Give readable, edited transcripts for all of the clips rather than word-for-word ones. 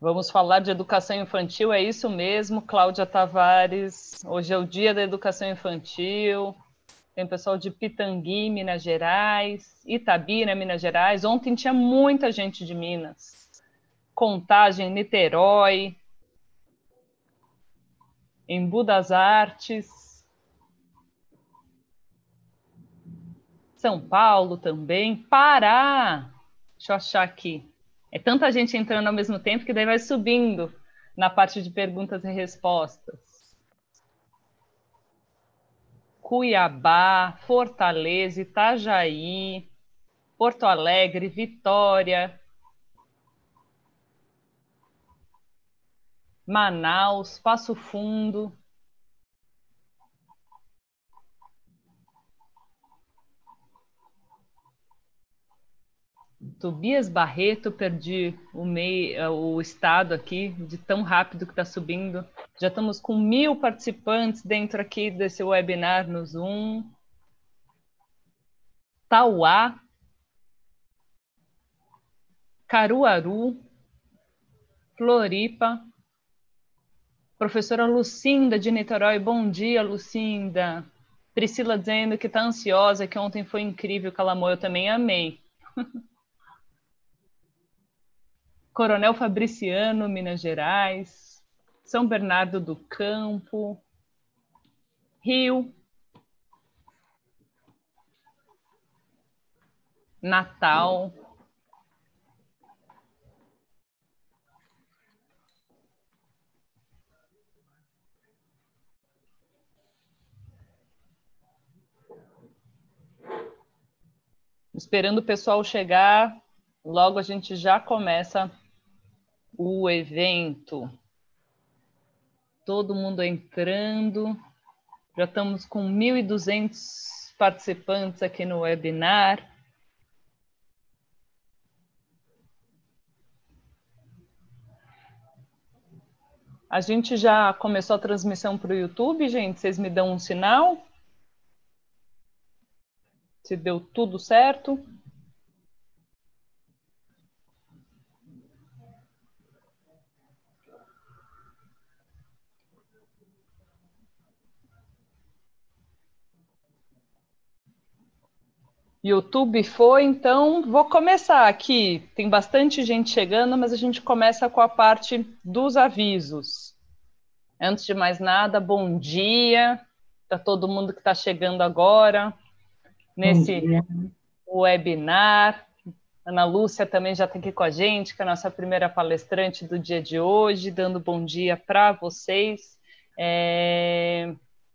Vamos falar de educação infantil, é isso mesmo, Cláudia Tavares. Hoje é o dia da educação infantil. Tem pessoal de Pitangui, Minas Gerais, Itabira, Minas Gerais. Ontem tinha muita gente de Minas. Contagem, Niterói, Embu das Artes, São Paulo também, Pará. Deixa eu achar aqui. É tanta gente entrando ao mesmo tempo que daí vai subindo na parte de perguntas e respostas. Cuiabá, Fortaleza, Itajaí, Porto Alegre, Vitória, Manaus, Passo Fundo. Tobias Barreto, perdi o estado aqui, de tão rápido que está subindo. Já estamos com 1.000 participantes dentro aqui desse webinar no Zoom. Tauá, Caruaru, Floripa. Professora Lucinda de Niterói, bom dia, Lucinda. Priscila dizendo que está ansiosa, que ontem foi incrível, Calamor, eu também amei. Coronel Fabriciano, Minas Gerais. São Bernardo do Campo. Rio. Natal. Esperando o pessoal chegar, logo a gente já começa o evento. Todo mundo entrando. Já estamos com 1.200 participantes aqui no webinar. A gente já começou a transmissão para o YouTube, gente? Vocês me dão um sinal? Se deu tudo certo? YouTube foi, então vou começar aqui. Tem bastante gente chegando, mas a gente começa com a parte dos avisos. Antes de mais nada, bom dia para todo mundo que está chegando agora nesse webinar. Ana Lúcia também já está aqui com a gente, que é a nossa primeira palestrante do dia de hoje, dando bom dia para vocês.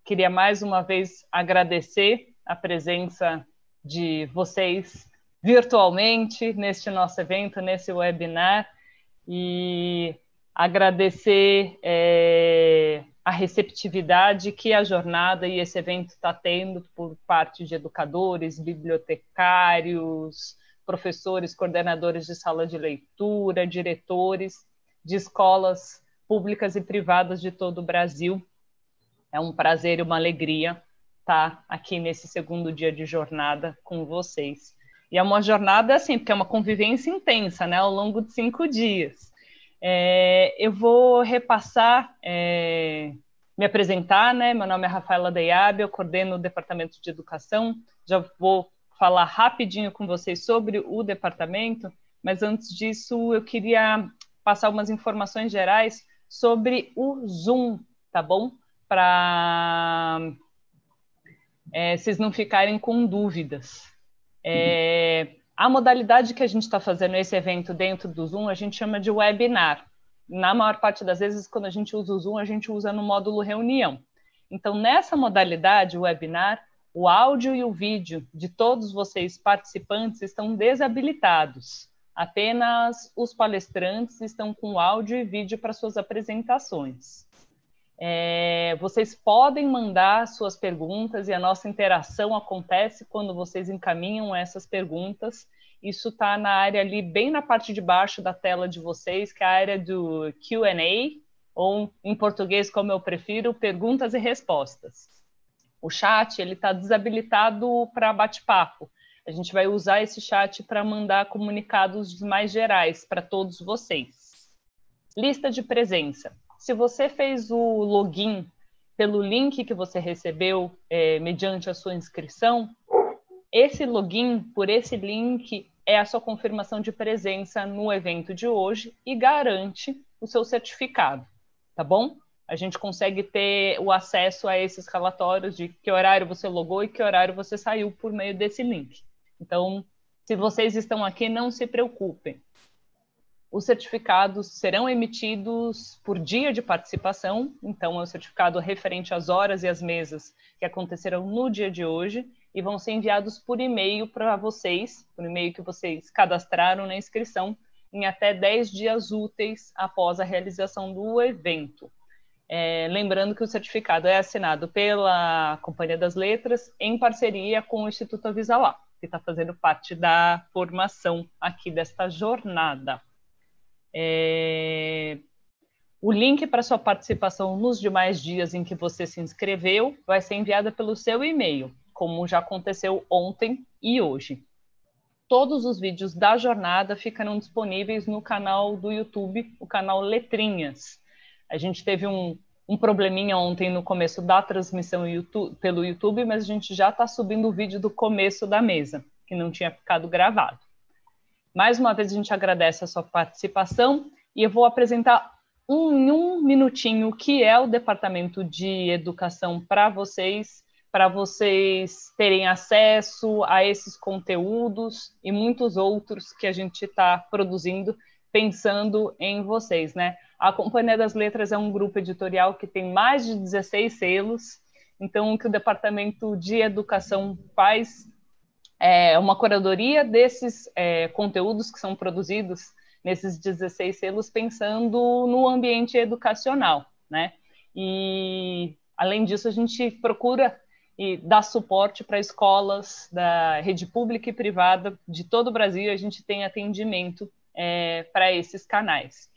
Queria mais uma vez agradecer a presença de vocês virtualmente neste nosso evento, nesse webinar, e agradecer a receptividade que a jornada e esse evento está tendo por parte de educadores, bibliotecários, professores, coordenadores de sala de leitura, diretores de escolas públicas e privadas de todo o Brasil. É um prazer e uma alegria estar aqui nesse segundo dia de jornada com vocês. E é uma jornada assim, porque é uma convivência intensa, né, ao longo de 5 dias. Eu vou repassar, me apresentar, né? Meu nome é Rafaela Deyab, eu coordeno o Departamento de Educação. Já vou falar rapidinho com vocês sobre o departamento, mas antes disso eu queria passar algumas informações gerais sobre o Zoom, tá bom? Para vocês não ficarem com dúvidas. A modalidade que a gente está fazendo esse evento dentro do Zoom, a gente chama de webinar. Na maior parte das vezes, quando a gente usa o Zoom, a gente usa no módulo reunião. Então, nessa modalidade, o webinar, o áudio e o vídeo de todos vocês participantes estão desabilitados. Apenas os palestrantes estão com áudio e vídeo para suas apresentações. Vocês podem mandar suas perguntas e a nossa interação acontece quando vocês encaminham essas perguntas. Isso está na área ali, bem na parte de baixo da tela de vocês, que é a área do Q&A, ou em português, como eu prefiro, perguntas e respostas. O chat está desabilitado para bate-papo. A gente vai usar esse chat para mandar comunicados mais gerais para todos vocês. Lista de presença. Se você fez o login pelo link que você recebeu mediante a sua inscrição, esse login por esse link é a sua confirmação de presença no evento de hoje e garante o seu certificado, tá bom? A gente consegue ter o acesso a esses relatórios de que horário você logou e que horário você saiu por meio desse link. Então, se vocês estão aqui, não se preocupem. Os certificados serão emitidos por dia de participação, então é o certificado referente às horas e às mesas que aconteceram no dia de hoje, e vão ser enviados por e-mail para vocês, por e-mail que vocês cadastraram na inscrição, em até 10 dias úteis após a realização do evento. Lembrando que o certificado é assinado pela Companhia das Letras em parceria com o Instituto Avisalá, que está fazendo parte da formação aqui desta jornada. O link para sua participação nos demais dias em que você se inscreveu vai ser enviado pelo seu e-mail, como já aconteceu ontem e hoje. Todos os vídeos da jornada ficarão disponíveis no canal do YouTube, o canal Letrinhas. A gente teve um probleminha ontem no começo da transmissão pelo YouTube, mas a gente já está subindo o vídeo do começo da mesa, que não tinha ficado gravado. Mais uma vez, a gente agradece a sua participação e eu vou apresentar em um minutinho o que é o Departamento de Educação para vocês terem acesso a esses conteúdos e muitos outros que a gente está produzindo pensando em vocês, né? A Companhia das Letras é um grupo editorial que tem mais de 16 selos, então o que o Departamento de Educação faz é uma curadoria desses conteúdos que são produzidos nesses 16 selos pensando no ambiente educacional, né? E, além disso, a gente procura dar suporte para escolas da rede pública e privada de todo o Brasil. A gente tem atendimento para esses canais.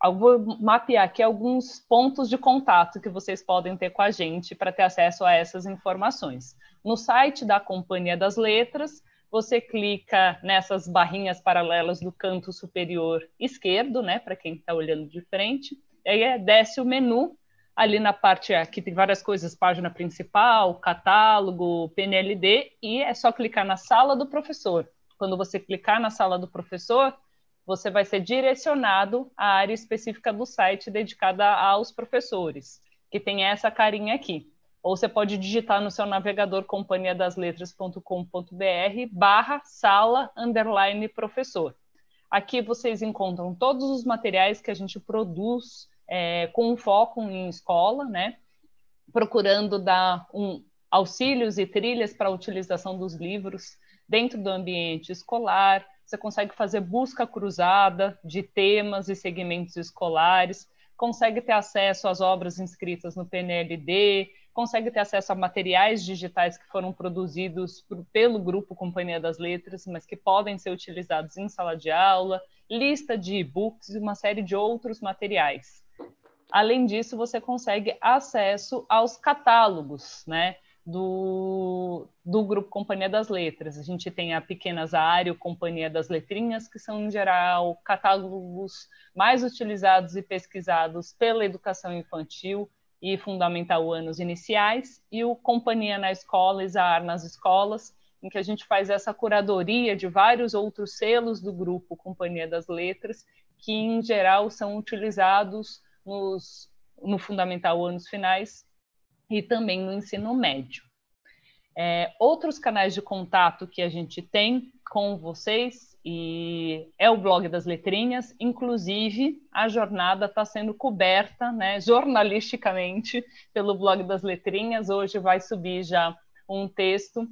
Eu vou mapear aqui alguns pontos de contato que vocês podem ter com a gente para ter acesso a essas informações. No site da Companhia das Letras, você clica nessas barrinhas paralelas do canto superior esquerdo, né, para quem está olhando de frente, e aí desce o menu, ali na parte aqui tem várias coisas, página principal, catálogo, PNLD, e é só clicar na sala do professor. Quando você clicar na sala do professor, você vai ser direcionado à área específica do site dedicada aos professores, que tem essa carinha aqui. Ou você pode digitar no seu navegador companhiadasletras.com.br/sala_professor. Aqui vocês encontram todos os materiais que a gente produz com foco em escola, né? Procurando dar auxílios e trilhas para a utilização dos livros dentro do ambiente escolar. Você consegue fazer busca cruzada de temas e segmentos escolares, consegue ter acesso às obras inscritas no PNLD, consegue ter acesso a materiais digitais que foram produzidos pelo Grupo Companhia das Letras, mas que podem ser utilizados em sala de aula, lista de e-books e uma série de outros materiais. Além disso, você consegue acesso aos catálogos, né, do Grupo Companhia das Letras. A gente tem a Pequenas Área, Companhia das Letrinhas, que são, em geral, catálogos mais utilizados e pesquisados pela educação infantil e fundamental anos iniciais, e o Companhia na Escola, Isaar nas Escolas, em que a gente faz essa curadoria de vários outros selos do Grupo Companhia das Letras, que, em geral, são utilizados no fundamental anos finais e também no ensino médio. Outros canais de contato que a gente tem com vocês é o blog das letrinhas. Inclusive, a jornada está sendo coberta, né, jornalisticamente pelo blog das letrinhas. Hoje vai subir já um texto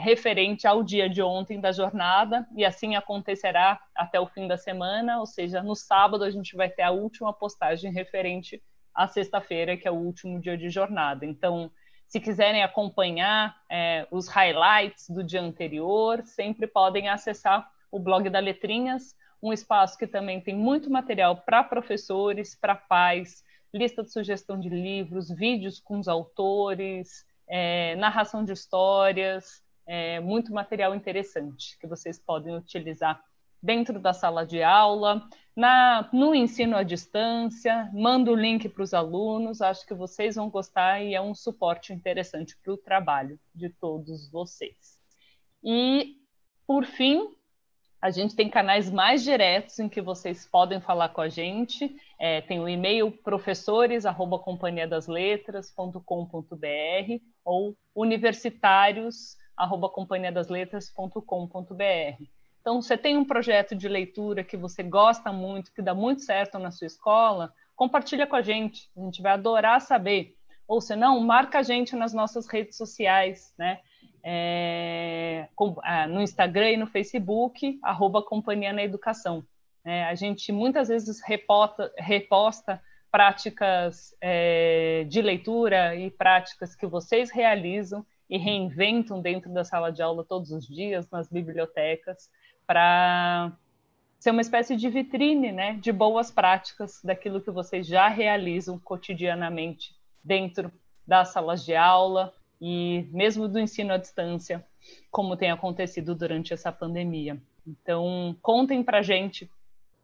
referente ao dia de ontem da jornada, e assim acontecerá até o fim da semana, ou seja, no sábado a gente vai ter a última postagem referente à sexta-feira, que é o último dia de jornada. Então, se quiserem acompanhar os highlights do dia anterior, sempre podem acessar o blog da Letrinhas, um espaço que também tem muito material para professores, para pais, lista de sugestão de livros, vídeos com os autores, narração de histórias, muito material interessante que vocês podem utilizar dentro da sala de aula, no ensino à distância, manda o link para os alunos, acho que vocês vão gostar e é um suporte interessante para o trabalho de todos vocês. E, por fim, a gente tem canais mais diretos em que vocês podem falar com a gente. Tem o e-mail professores@companhiadasletras.com.br ou universitários@companhiadasletras.com.br. Então, você tem um projeto de leitura que você gosta muito, que dá muito certo na sua escola, compartilha com a gente vai adorar saber. Ou se não, marca a gente nas nossas redes sociais, né? No Instagram e no Facebook, @Companhia na Educação. A gente muitas vezes reposta práticas de leitura e práticas que vocês realizam e reinventam dentro da sala de aula todos os dias, nas bibliotecas, para ser uma espécie de vitrine, né, de boas práticas daquilo que vocês já realizam cotidianamente dentro das salas de aula, e mesmo do ensino à distância, como tem acontecido durante essa pandemia. Então, contem para a gente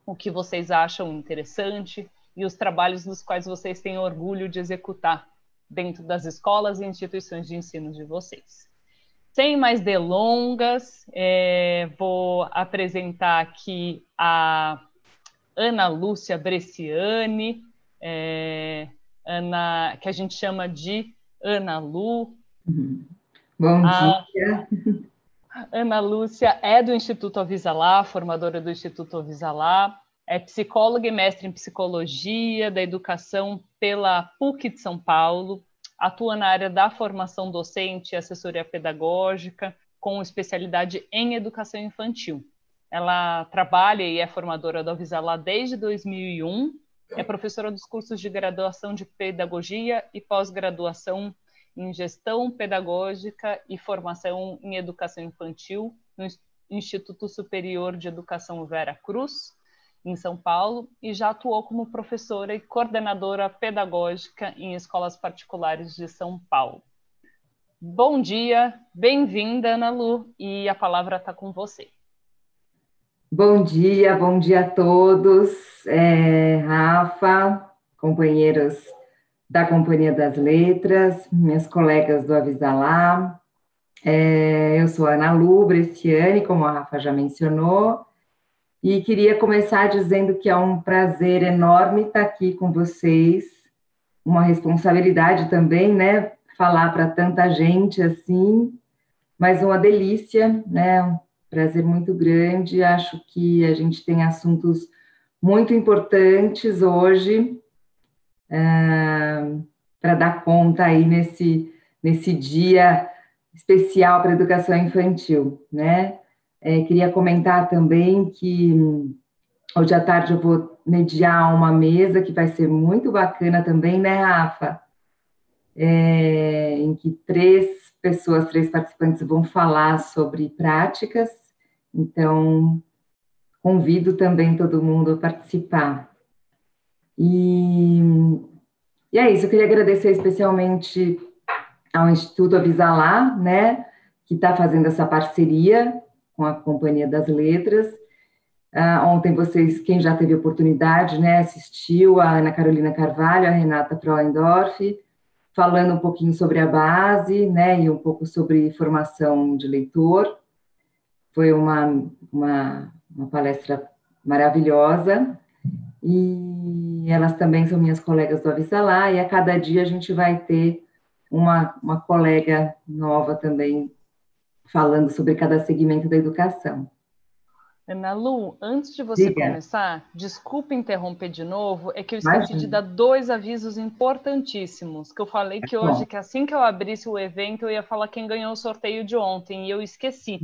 o que vocês acham interessante e os trabalhos dos quais vocês têm orgulho de executar dentro das escolas e instituições de ensino de vocês. Sem mais delongas, vou apresentar aqui a Ana Lúcia Bresciani, que a gente chama de Ana Lu. Bom dia. Ana Lúcia é do Instituto Avisalá, formadora do Instituto Avisalá, é psicóloga e mestre em psicologia da educação pela PUC de São Paulo, atua na área da formação docente e assessoria pedagógica, com especialidade em educação infantil. Ela trabalha e é formadora do Avisalá desde 2001, é professora dos cursos de graduação de pedagogia e pós-graduação em gestão pedagógica e formação em educação infantil no Instituto Superior de Educação Vera Cruz, em São Paulo, e já atuou como professora e coordenadora pedagógica em escolas particulares de São Paulo. Bom dia, bem-vinda, Ana Lu, e a palavra está com você. Bom dia a todos, Rafa, companheiros da Companhia das Letras, minhas colegas do Avisalá. Eu sou a Ana Lu Bresciani, como a Rafa já mencionou, e queria começar dizendo que é um prazer enorme estar aqui com vocês, uma responsabilidade também, né, falar para tanta gente assim, mas uma delícia, né, prazer muito grande. Acho que a gente tem assuntos muito importantes hoje para dar conta aí nesse dia especial para a educação infantil, né? Queria comentar também que hoje à tarde eu vou mediar uma mesa que vai ser muito bacana também, né, Rafa? Em que três participantes vão falar sobre práticas, então convido também todo mundo a participar. E é isso, eu queria agradecer especialmente ao Instituto Avisalá, né, que está fazendo essa parceria com a Companhia das Letras. Ontem quem já teve oportunidade, né, assistiu a Ana Carolina Carvalho, a Renata Proendorf, falando um pouquinho sobre a base, né, e um pouco sobre formação de leitor. Foi uma palestra maravilhosa, e elas também são minhas colegas do Avisalá, e a cada dia a gente vai ter uma colega nova também falando sobre cada segmento da educação. Ana Lu, antes de você começar, desculpe interromper de novo, é que eu esqueci de dar 2 avisos importantíssimos, que eu falei que hoje, que assim que eu abrisse o evento, eu ia falar quem ganhou o sorteio de ontem, e eu esqueci.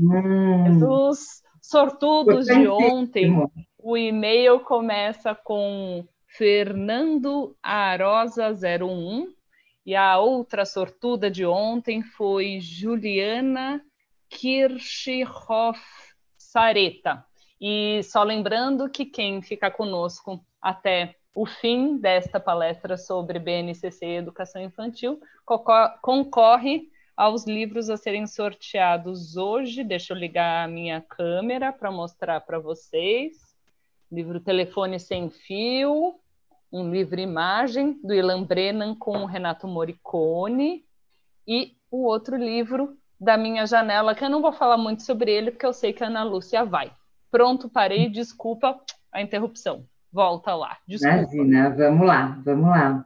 Dos sortudos de ontem, o e-mail começa com Fernando Arosa 01, e a outra sortuda de ontem foi Juliana Kirchhoff Sareta. E só lembrando que quem ficar conosco até o fim desta palestra sobre BNCC e Educação Infantil concorre aos livros a serem sorteados hoje. Deixa eu ligar a minha câmera para mostrar para vocês. Livro Telefone Sem Fio, um livro-imagem do Ilan Brennan com o Renato Morricone, e o outro livro da Minha Janela, que eu não vou falar muito sobre ele, porque eu sei que a Ana Lúcia vai. Pronto, parei, desculpa a interrupção. Volta lá, desculpa. Imagina, vamos lá, vamos lá.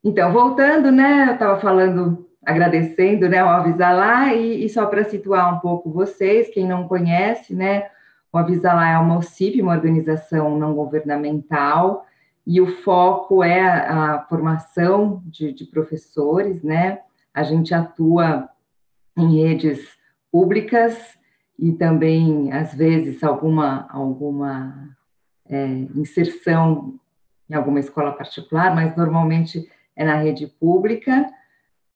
Então, voltando, né, eu estava falando, agradecendo, né, o Avisalá, e só para situar um pouco vocês, quem não conhece, né, o Avisalá é uma OCIP, uma organização não governamental, e o foco é a formação de professores, né, a gente atua em redes públicas e também, às vezes, alguma inserção em alguma escola particular, mas normalmente é na rede pública.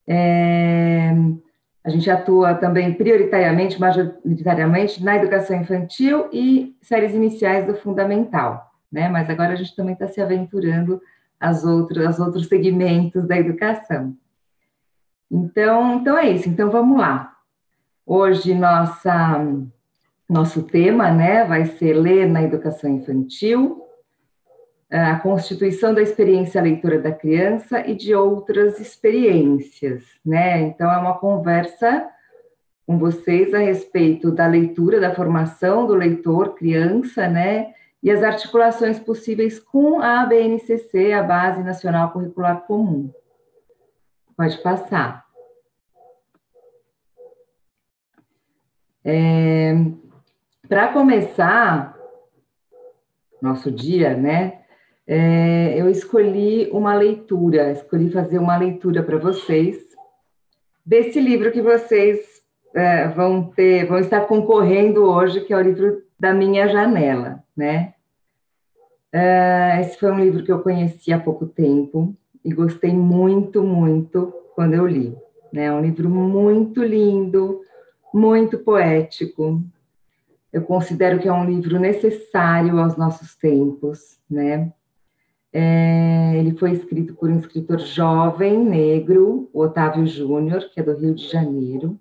A gente atua também prioritariamente, majoritariamente, na educação infantil e séries iniciais do fundamental, né? Mas agora a gente também está se aventurando aos outros segmentos da educação. Então é isso, então vamos lá. Hoje nosso tema, né, vai ser ler na educação infantil, a constituição da experiência leitora da criança e de outras experiências, né? Então, é uma conversa com vocês a respeito da leitura, da formação do leitor criança, né? E as articulações possíveis com a BNCC, a Base Nacional Curricular Comum. Pode passar. Para começar nosso dia, né? Eu escolhi fazer uma leitura para vocês desse livro que vocês vão estar concorrendo hoje, que é o livro da Minha Janela, né? Esse foi um livro que eu conheci há pouco tempo e gostei muito, muito quando eu li, né? É um livro muito lindo, muito poético. Eu considero que é um livro necessário aos nossos tempos, né? Ele foi escrito por um escritor jovem, negro, o Otávio Júnior, que é do Rio de Janeiro.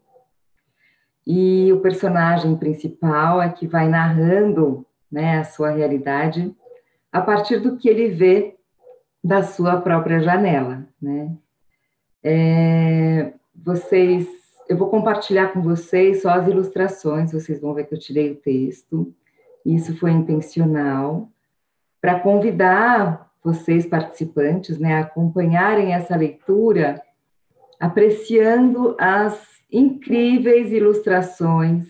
E o personagem principal é que vai narrando, né, a sua realidade a partir do que ele vê da sua própria janela, né? Eu vou compartilhar com vocês só as ilustrações, vocês vão ver que eu tirei o texto. Isso foi intencional, para convidar vocês, participantes, né, a acompanharem essa leitura, apreciando as incríveis ilustrações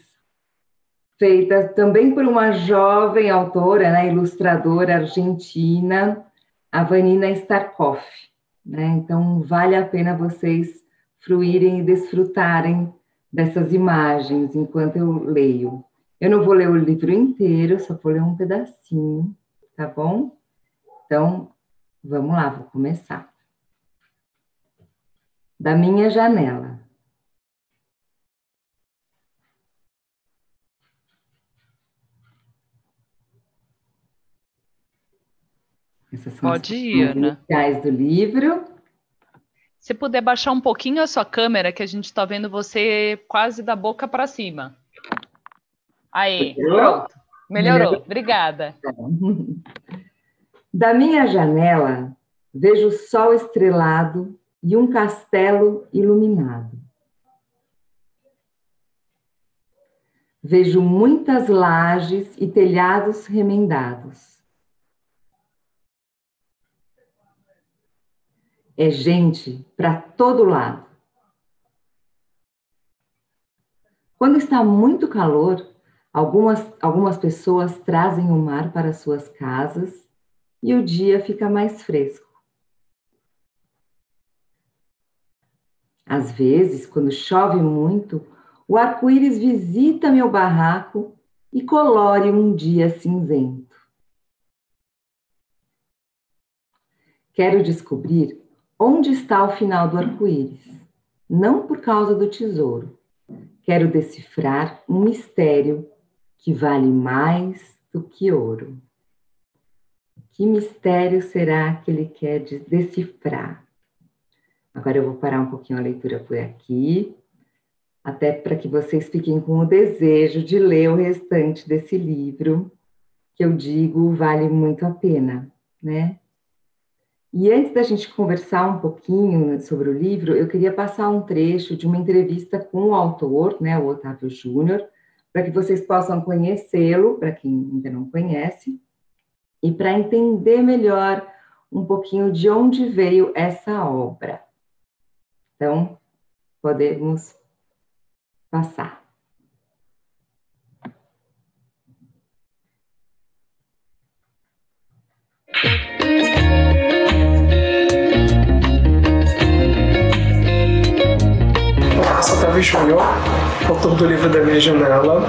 feitas também por uma jovem autora, né, ilustradora argentina, a Vanina Starkoff, né? Então, vale a pena vocês fruírem e desfrutarem dessas imagens enquanto eu leio. Eu não vou ler o livro inteiro, só vou ler um pedacinho, tá bom? Então, vamos lá, vou começar. Da Minha Janela. Essas são Pode ir, as Ana. iniciais do livro. Se puder baixar um pouquinho a sua câmera, que a gente está vendo você quase da boca para cima. Aí, pronto. Melhorou. Obrigada. Da minha janela, vejo o sol estrelado e um castelo iluminado. Vejo muitas lajes e telhados remendados. É gente para todo lado. Quando está muito calor, algumas pessoas trazem o mar para suas casas e o dia fica mais fresco. Às vezes, quando chove muito, o arco-íris visita meu barraco e colore um dia cinzento. Quero descobrir onde está o final do arco-íris, não por causa do tesouro. Quero decifrar um mistério que vale mais do que ouro. Que mistério será que ele quer decifrar? Agora eu vou parar um pouquinho a leitura por aqui, até para que vocês fiquem com o desejo de ler o restante desse livro, que eu digo vale muito a pena, né? E antes da gente conversar um pouquinho sobre o livro, eu queria passar um trecho de uma entrevista com o autor, né, o Otávio Júnior, para que vocês possam conhecê-lo, para quem ainda não conhece, e para entender melhor um pouquinho de onde veio essa obra. Então, podemos passar. Eu sou Otávio Júnior, autor do livro Da Minha Janela,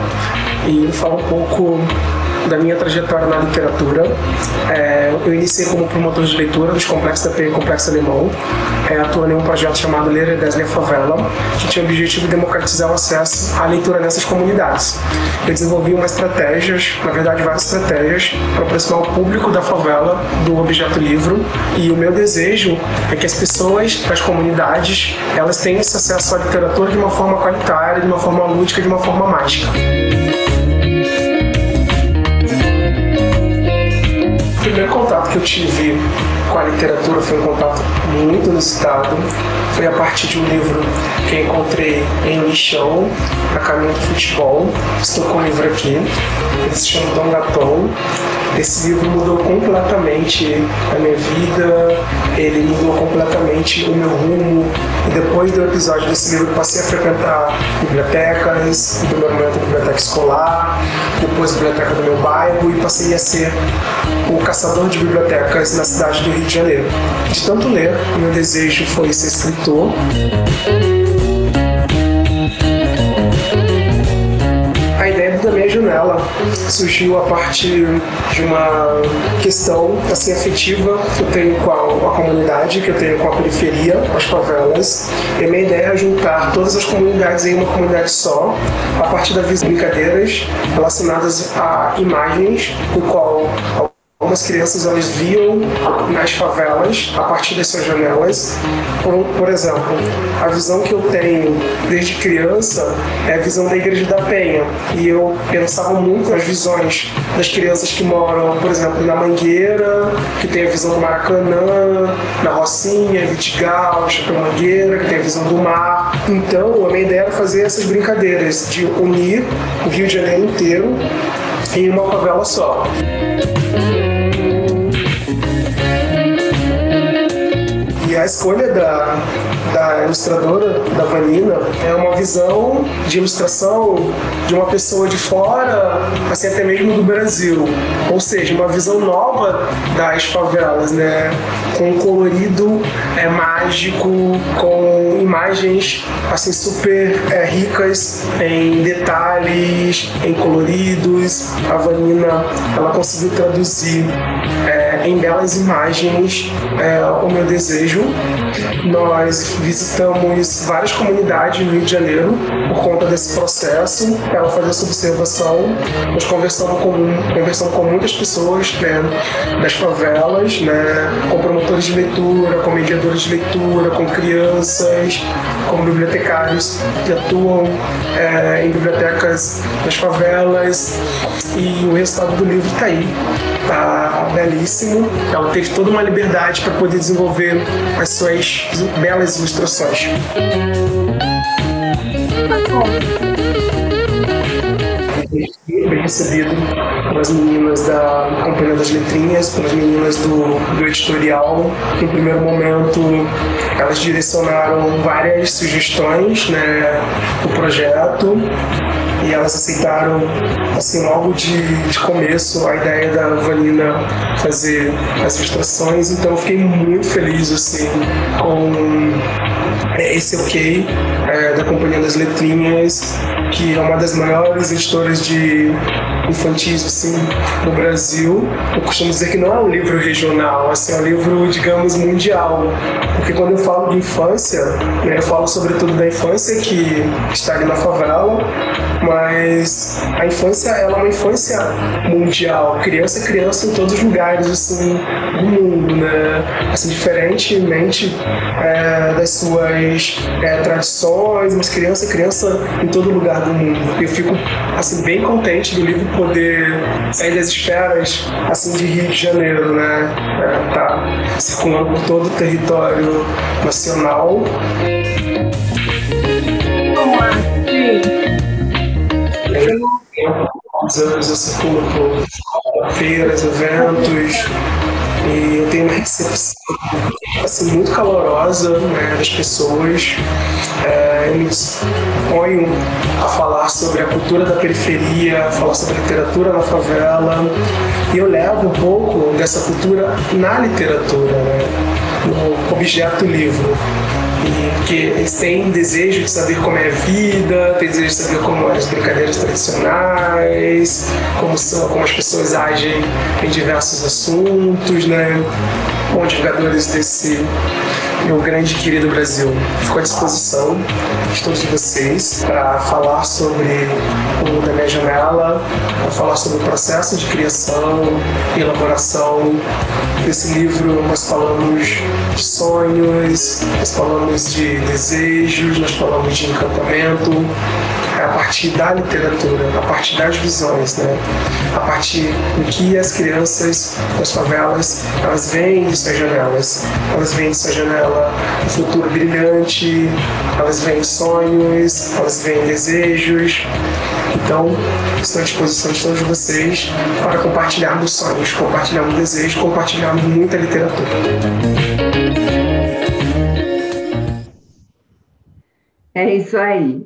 e falo um pouco da minha trajetória na literatura. Eu iniciei como promotor de leitura dos Complexos da Penha e Complexo Alemão, atuando em um projeto chamado Ler Ideias na Favela, que tinha o objetivo de democratizar o acesso à leitura nessas comunidades. Eu desenvolvi uma estratégias, na verdade várias estratégias, para aproximar o público da favela do objeto livro, e o meu desejo é que as pessoas das comunidades, elas tenham esse acesso à literatura de uma forma qualitária, de uma forma lúdica, de uma forma mágica. O primeiro contato que eu tive com a literatura foi um contato muito inusitado. Foi a partir de um livro que eu encontrei em lixão, a caminho do futebol. Estou com o livro aqui, ele se chama Dom Gaton. Esse livro mudou completamente a minha vida, ele mudou completamente o meu rumo. E depois do episódio desse livro, eu passei a frequentar bibliotecas, no primeiro momento a biblioteca escolar, depois a biblioteca do meu bairro, e passei a ser o caçador de bibliotecas na cidade do Rio de Janeiro. De tanto ler, meu desejo foi ser escritor. A ideia da Minha Janela surgiu a partir de uma questão assim, afetiva que eu tenho com a comunidade, que eu tenho com a periferia, com as favelas. E a minha ideia é juntar todas as comunidades em uma comunidade só, a partir das brincadeiras relacionadas a imagens, no qual algumas crianças elas viam nas favelas a partir das suas janelas. Por exemplo, a visão que eu tenho desde criança é a visão da Igreja da Penha, e eu pensava muito nas visões das crianças que moram, por exemplo, na Mangueira, que tem a visão do Maracanã, na Rocinha, Vidigal, Chapéu Mangueira, que tem a visão do mar. Então, a minha ideia era fazer essas brincadeiras de unir o Rio de Janeiro inteiro em uma favela só. E a escolha da ilustradora, da Vanina, é uma visão de ilustração de uma pessoa de fora, assim, até mesmo do Brasil. Ou seja, uma visão nova das favelas, né? Com um colorido mágico, com imagens assim, super ricas em detalhes, em coloridos. A Vanina, ela conseguiu traduzir em belas imagens o meu desejo. Nós visitamos várias comunidades no Rio de Janeiro por conta desse processo. Ela fazia essa observação. Nós conversamos com muitas pessoas, né, das favelas, né, com promotores de leitura, com mediadores de leitura, com crianças, com bibliotecários que atuam em bibliotecas das favelas. E o resultado do livro está aí. Está belíssimo. Ela teve toda uma liberdade para poder desenvolver as suas belas ilustrações. Bem recebido pelas meninas da Companhia das Letrinhas, pelas meninas do editorial. No primeiro momento, elas direcionaram várias sugestões, né, do projeto, e elas aceitaram, assim, logo de começo, a ideia da Vanina fazer as ilustrações. Então eu fiquei muito feliz, assim, com esse ok da Companhia das Letrinhas, que é uma das maiores editoras de infantis assim, no Brasil. Eu costumo dizer que não é um livro regional, assim, é um livro, digamos, mundial. Porque quando eu falo de infância, né, eu falo sobretudo da infância que está ali na favela, mas a infância, ela é uma infância mundial. Criança é criança em todos os lugares assim, do mundo, né? Assim, diferentemente das suas tradições, mas criança é criança em todo lugar do mundo. Eu fico assim, bem contente do livro poder sair das esferas assim, de Rio de Janeiro, né? Tá circulando por todo o território nacional. Há anos eu circulo por feiras, eventos, e eu tenho uma recepção assim, muito calorosa, né, das pessoas. Eu me ponho a falar sobre a cultura da periferia, falar sobre a literatura na favela, e eu levo um pouco dessa cultura na literatura, né, no objeto livro. Porque eles têm desejo de saber como é a vida, têm desejo de saber como as brincadeiras tradicionais, como as pessoas agem em diversos assuntos, né? Bom, divulgadores desse meu grande e querido Brasil, fico à disposição de todos vocês para falar sobre o mundo da minha janela, para falar sobre o processo de criação e elaboração desse livro. Nós falamos de sonhos, nós falamos de desejos, nós falamos de encantamento, a partir da literatura, a partir das visões, né? A partir do que as crianças das favelas, elas veem de suas janelas. Elas veem de sua janela um futuro brilhante, elas veem sonhos, elas veem desejos. Então, estou à disposição de todos vocês para compartilharmos sonhos, compartilharmos desejos, compartilharmos muita literatura. É isso aí.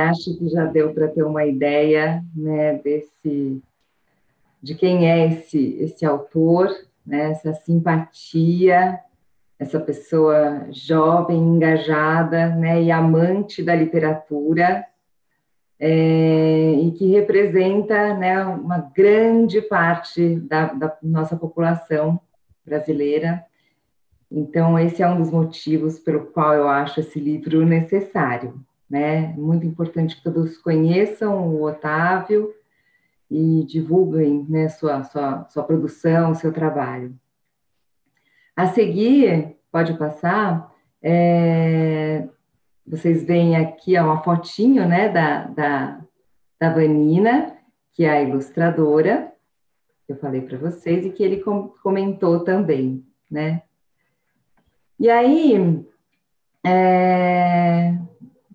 Acho que já deu para ter uma ideia, né, de quem é esse autor, né, essa simpatia, essa pessoa jovem, engajada, né, e amante da literatura, e que representa, né, uma grande parte da nossa população brasileira. Então, esse é um dos motivos pelo qual eu acho esse livro necessário, né? Muito importante que todos conheçam o Otávio e divulguem, né, sua produção, seu trabalho. A seguir, pode passar, vocês veem aqui uma fotinho, né, da Vanina, que é a ilustradora, que eu falei para vocês, e que ele comentou também, né? E aí,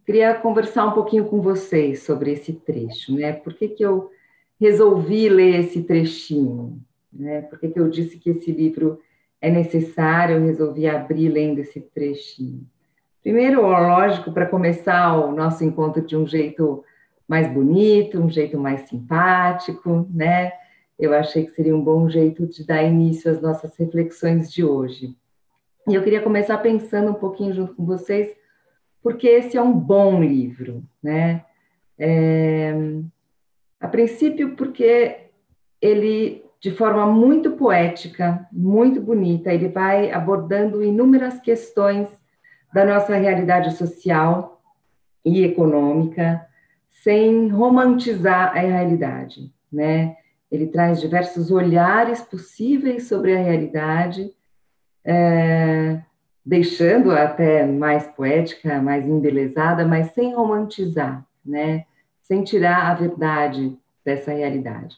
queria conversar um pouquinho com vocês sobre esse trecho, né? Por que eu resolvi ler esse trechinho, né? Por que eu disse que esse livro é necessário, eu resolvi abrir lendo esse trechinho? Primeiro, lógico, para começar o nosso encontro de um jeito mais bonito, um jeito mais simpático, né? Eu achei que seria um bom jeito de dar início às nossas reflexões de hoje. E eu queria começar pensando um pouquinho junto com vocês, porque esse é um bom livro, né? A princípio, porque ele, de forma muito poética, muito bonita, ele vai abordando inúmeras questões da nossa realidade social e econômica, sem romantizar a realidade, né? Ele traz diversos olhares possíveis sobre a realidade, deixando até mais poética, mais embelezada, mas sem romantizar, né? Sem tirar a verdade dessa realidade.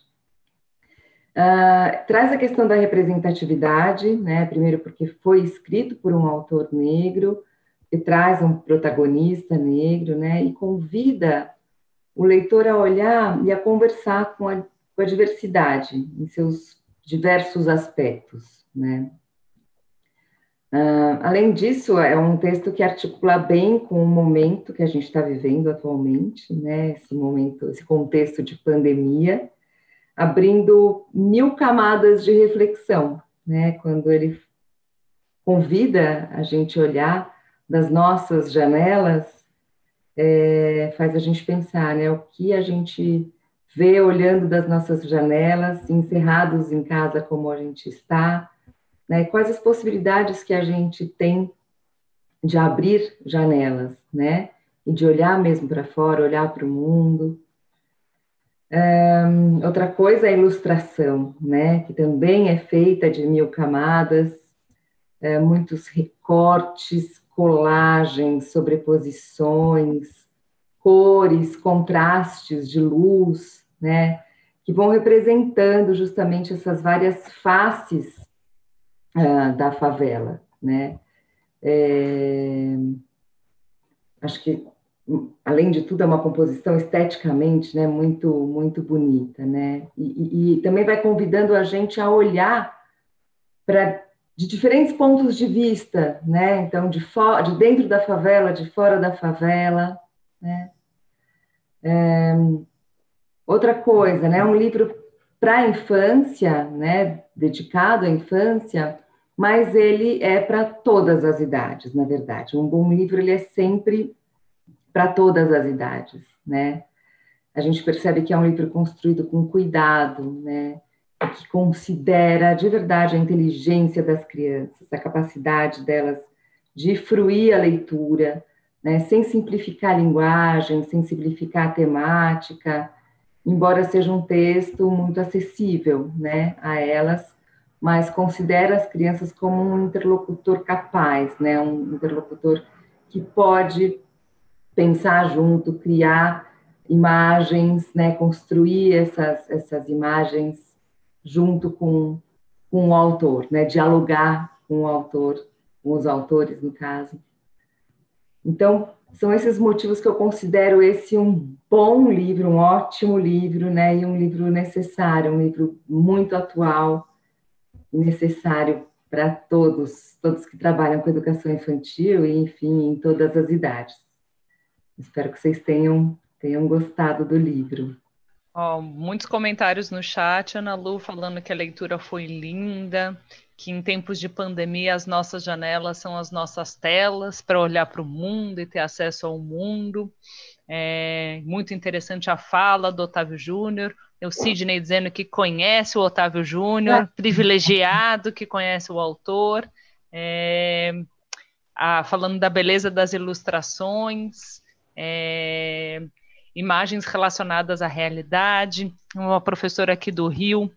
Traz a questão da representatividade, né? Primeiro porque foi escrito por um autor negro, e traz um protagonista negro, né? E convida o leitor a olhar e a conversar com a diversidade em seus diversos aspectos, né? Além disso, é um texto que articula bem com o momento que a gente está vivendo atualmente, né? Esse contexto de pandemia, abrindo 1000 camadas de reflexão, né? Quando ele convida a gente a olhar das nossas janelas faz a gente pensar, né? O que a gente vê olhando das nossas janelas, encerrados em casa como a gente está, né? Quais as possibilidades que a gente tem de abrir janelas, né? E de olhar mesmo para fora, olhar para o mundo. Outra coisa é a ilustração, né? Que também é feita de 1000 camadas, muitos recortes, colagens, sobreposições, cores, contrastes de luz, né? Que vão representando justamente essas várias faces da favela, né? Acho que, além de tudo, é uma composição esteticamente, né, muito bonita, né? E também vai convidando a gente a olhar de diferentes pontos de vista, né? Então, de dentro da favela, de fora da favela, né? Outra coisa, né? Um livro para a infância, né? Dedicado à infância, mas ele é para todas as idades, na verdade. Um bom livro, ele é sempre para todas as idades, né? A gente percebe que é um livro construído com cuidado, né? Que considera de verdade a inteligência das crianças, a capacidade delas de fruir a leitura, né? Sem simplificar a linguagem, sem simplificar a temática, embora seja um texto muito acessível, né, a elas, mas considera as crianças como um interlocutor capaz, né, um interlocutor que pode pensar junto, criar imagens, né, construir essas imagens junto com o autor, né, dialogar com o autor, com os autores, no caso. Então, são esses motivos que eu considero esse um bom livro, um ótimo livro, né, e um livro necessário, um livro muito atual e necessário para todos que trabalham com educação infantil e, enfim, em todas as idades. Espero que vocês tenham gostado do livro. Muitos comentários no chat, Ana Lu, falando que a leitura foi linda, que em tempos de pandemia as nossas janelas são as nossas telas para olhar para o mundo e ter acesso ao mundo. Muito interessante a fala do Otávio Júnior, o Sidney dizendo que conhece o Otávio Júnior, privilegiado que conhece o autor, falando da beleza das ilustrações, imagens relacionadas à realidade. Uma professora aqui do Rio,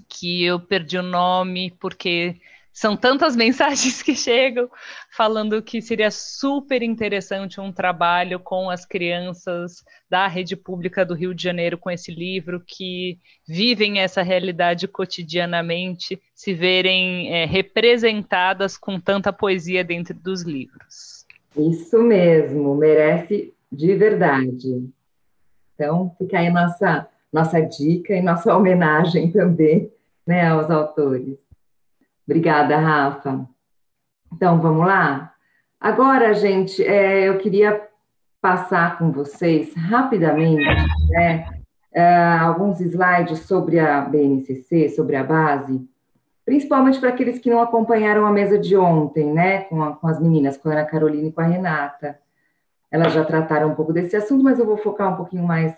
que eu perdi o nome, porque são tantas mensagens que chegam, falando que seria super interessante um trabalho com as crianças da rede pública do Rio de Janeiro com esse livro, que vivem essa realidade cotidianamente, se verem representadas com tanta poesia dentro dos livros. Isso mesmo, merece de verdade. Então, fica aí nossa dica e nossa homenagem também, né, aos autores. Obrigada, Rafa. Então, vamos lá? Agora, gente, eu queria passar com vocês rapidamente, né, alguns slides sobre a BNCC, sobre a base, principalmente para aqueles que não acompanharam a mesa de ontem, né, com as meninas, com a Ana Carolina e com a Renata. Elas já trataram um pouco desse assunto, mas eu vou focar um pouquinho mais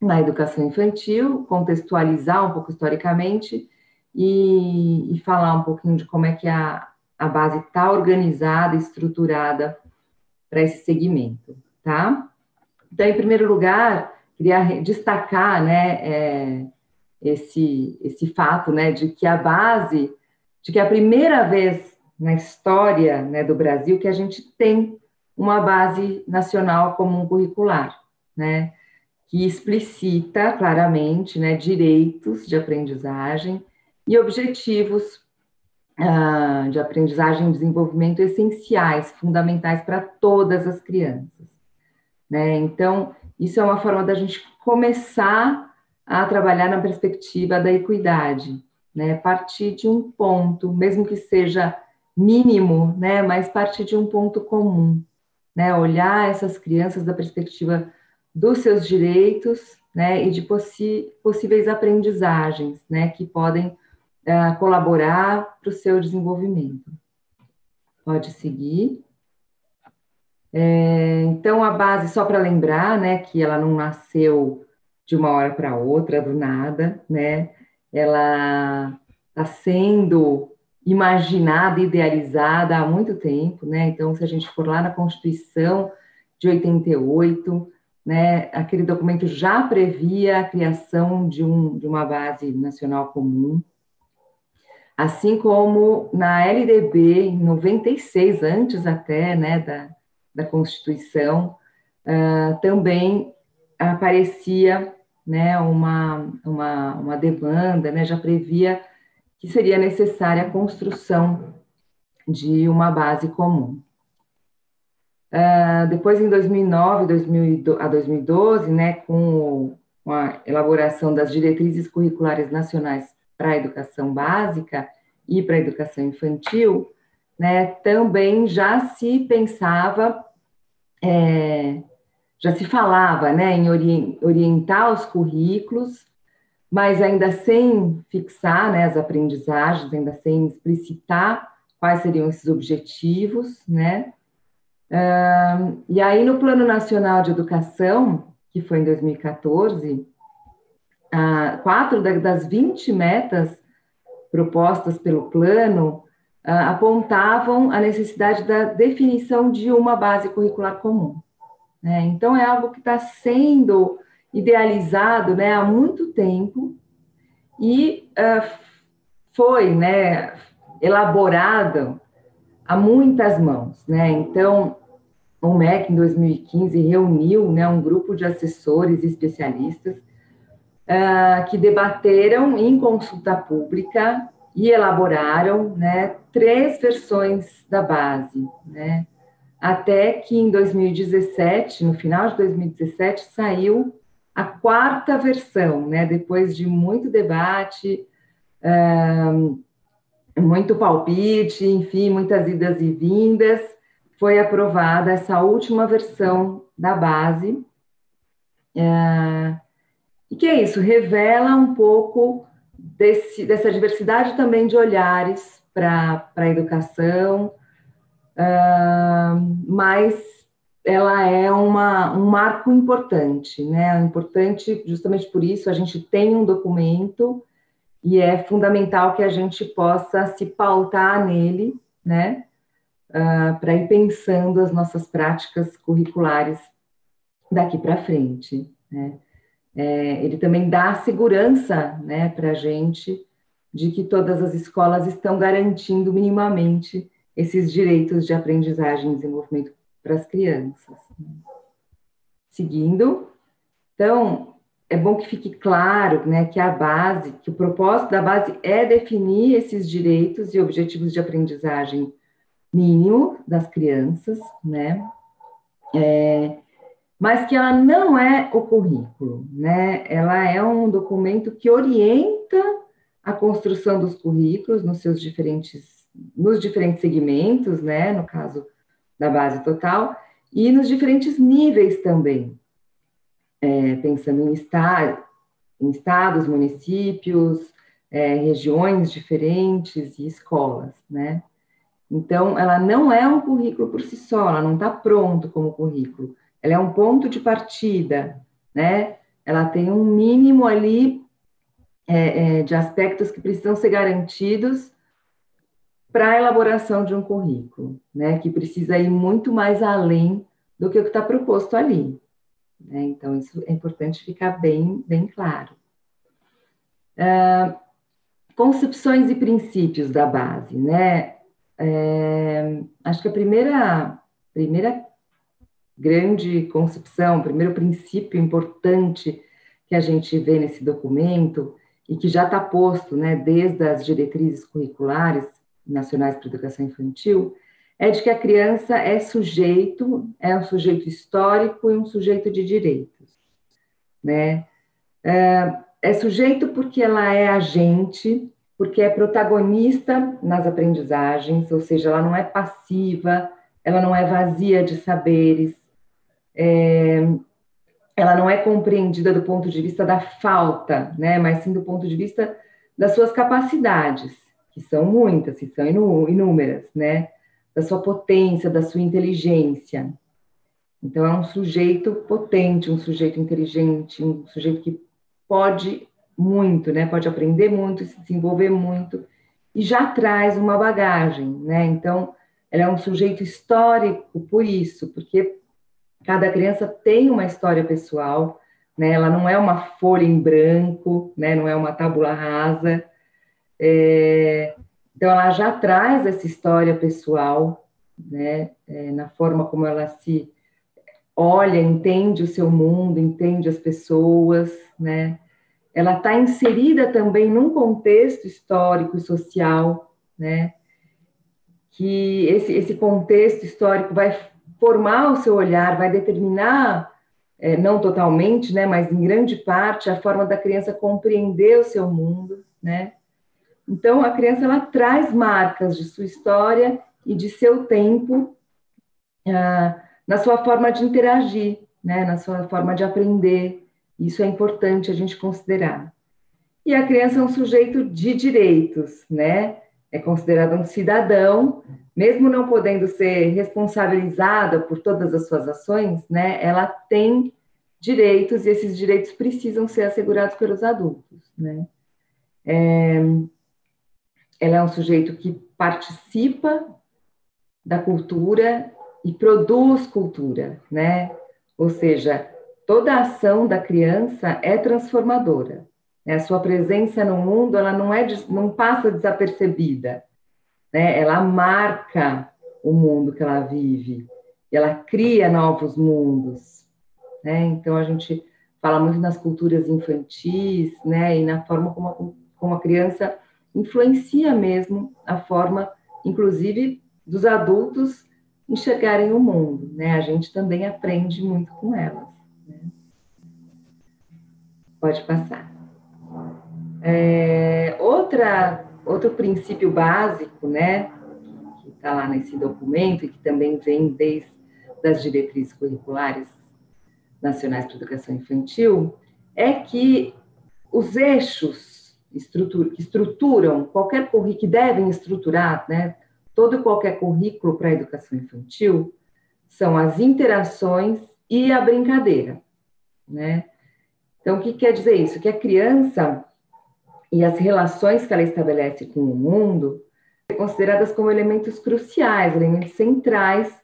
na educação infantil, contextualizar um pouco historicamente e falar um pouquinho de como é que a base está organizada, estruturada para esse segmento, tá? Então, em primeiro lugar, queria destacar, né, esse fato, né, de que a primeira vez na história, né, do Brasil que a gente tem uma base nacional comum curricular, né, que explicita claramente, né, direitos de aprendizagem e objetivos de aprendizagem e desenvolvimento essenciais, fundamentais para todas as crianças, né? Então, isso é uma forma da gente começar a trabalhar na perspectiva da equidade, né? Partir de um ponto, mesmo que seja mínimo, né? Mas partir de um ponto comum, né? Olhar essas crianças da perspectiva dos seus direitos, né? E de possíveis aprendizagens, né? Que podem colaborar para o seu desenvolvimento. Pode seguir. Então, a base, só para lembrar, né, que ela não nasceu de uma hora para outra, do nada, né? Ela está sendo imaginada, idealizada há muito tempo, né? Então, se a gente for lá na Constituição de 88, né, aquele documento já previa a criação de uma base nacional comum, assim como na LDB, em 96, antes até, né, da Constituição, também aparecia, né, uma demanda, né, já previa que seria necessária a construção de uma base comum. Depois, em 2009 a 2012, né, com a elaboração das diretrizes curriculares nacionais para a educação básica e para a educação infantil, né, também já se pensava, já se falava, né, em orientar os currículos, mas ainda sem fixar, né, as aprendizagens, ainda sem explicitar quais seriam esses objetivos, né. E aí, no Plano Nacional de Educação, que foi em 2014, 4 das 20 metas propostas pelo plano apontavam a necessidade da definição de uma base curricular comum, né? Então, é algo que está sendo idealizado, né, há muito tempo e foi, né, elaborado a muitas mãos, né? Então, o MEC, em 2015, reuniu, né, um grupo de assessores e especialistas que debateram em consulta pública e elaboraram, né, 3 versões da base, né? Até que em 2017, no final de 2017, saiu a 4ª versão, né? Depois de muito debate, muito palpite, enfim, muitas idas e vindas, foi aprovada essa última versão da base. E que é isso? Revela um pouco dessa diversidade também de olhares para a educação, mas ela é um marco importante, né? Importante justamente por isso, a gente tem um documento e é fundamental que a gente possa se pautar nele, né? Para ir pensando as nossas práticas curriculares daqui para frente, né? Ele também dá segurança, né, para a gente de que todas as escolas estão garantindo minimamente esses direitos de aprendizagem e desenvolvimento para as crianças. Seguindo, então, é bom que fique claro, né, que que o propósito da base é definir esses direitos e objetivos de aprendizagem mínimo das crianças, né, mas que ela não é o currículo, né, ela é um documento que orienta a construção dos currículos nos diferentes segmentos, né, no caso da base total, e nos diferentes níveis também, pensando em estados, municípios, regiões diferentes e escolas, né. Então, ela não é um currículo por si só, ela não está pronto como currículo, ela é um ponto de partida, né, ela tem um mínimo ali de aspectos que precisam ser garantidos para a elaboração de um currículo, né, que precisa ir muito mais além do que o que está proposto ali, né, então isso é importante ficar bem claro. Concepções e princípios da base, né, acho que a primeira grande concepção, o primeiro princípio importante que a gente vê nesse documento e que já está posto, né, desde as diretrizes curriculares nacionais para a educação infantil, é de que a criança é um sujeito histórico e um sujeito de direitos, né? É sujeito porque ela é agente, porque é protagonista nas aprendizagens, ou seja, ela não é passiva, ela não é vazia de saberes, ela não é compreendida do ponto de vista da falta, né, mas sim do ponto de vista das suas capacidades, que são muitas, que são inúmeras, né, da sua potência, da sua inteligência. Então, é um sujeito potente, um sujeito inteligente, um sujeito que pode muito, né? Pode aprender muito, se desenvolver muito, e já traz uma bagagem, né? Então, ela é um sujeito histórico por isso, porque cada criança tem uma história pessoal, né? Ela não é uma folha em branco, né? Não é uma tábula rasa. Então, ela já traz essa história pessoal, né? Na forma como ela se olha, entende o seu mundo, entende as pessoas, né? Ela está inserida também num contexto histórico e social, né? Que esse contexto histórico vai formar o seu olhar, vai determinar, não totalmente, né? Mas em grande parte, a forma da criança compreender o seu mundo, né? Então, a criança, ela traz marcas de sua história e de seu tempo, na sua forma de interagir, né? Na sua forma de aprender. Isso é importante a gente considerar. E a criança é um sujeito de direitos, né? É considerada um cidadão, mesmo não podendo ser responsabilizada por todas as suas ações, né? Ela tem direitos e esses direitos precisam ser assegurados pelos adultos, né? Ela é um sujeito que participa da cultura e produz cultura, né? Ou seja, toda a ação da criança é transformadora. A sua presença no mundo, ela não passa desapercebida, né? Ela marca o mundo que ela vive, ela cria novos mundos, né? Então, a gente fala muito nas culturas infantis, né? E na forma como a criança influencia mesmo a forma, inclusive, dos adultos enxergarem o mundo, né? A gente também aprende muito com elas, né? Pode passar. Outro princípio básico, né, que está lá nesse documento e que também vem desde as diretrizes curriculares nacionais para a educação infantil, é que os eixos que estruturam qualquer currículo, que devem estruturar, né, todo e qualquer currículo para a educação infantil, são as interações e a brincadeira, né? Então, o que quer dizer isso? Que a criança e as relações que ela estabelece com o mundo são consideradas como elementos cruciais, elementos centrais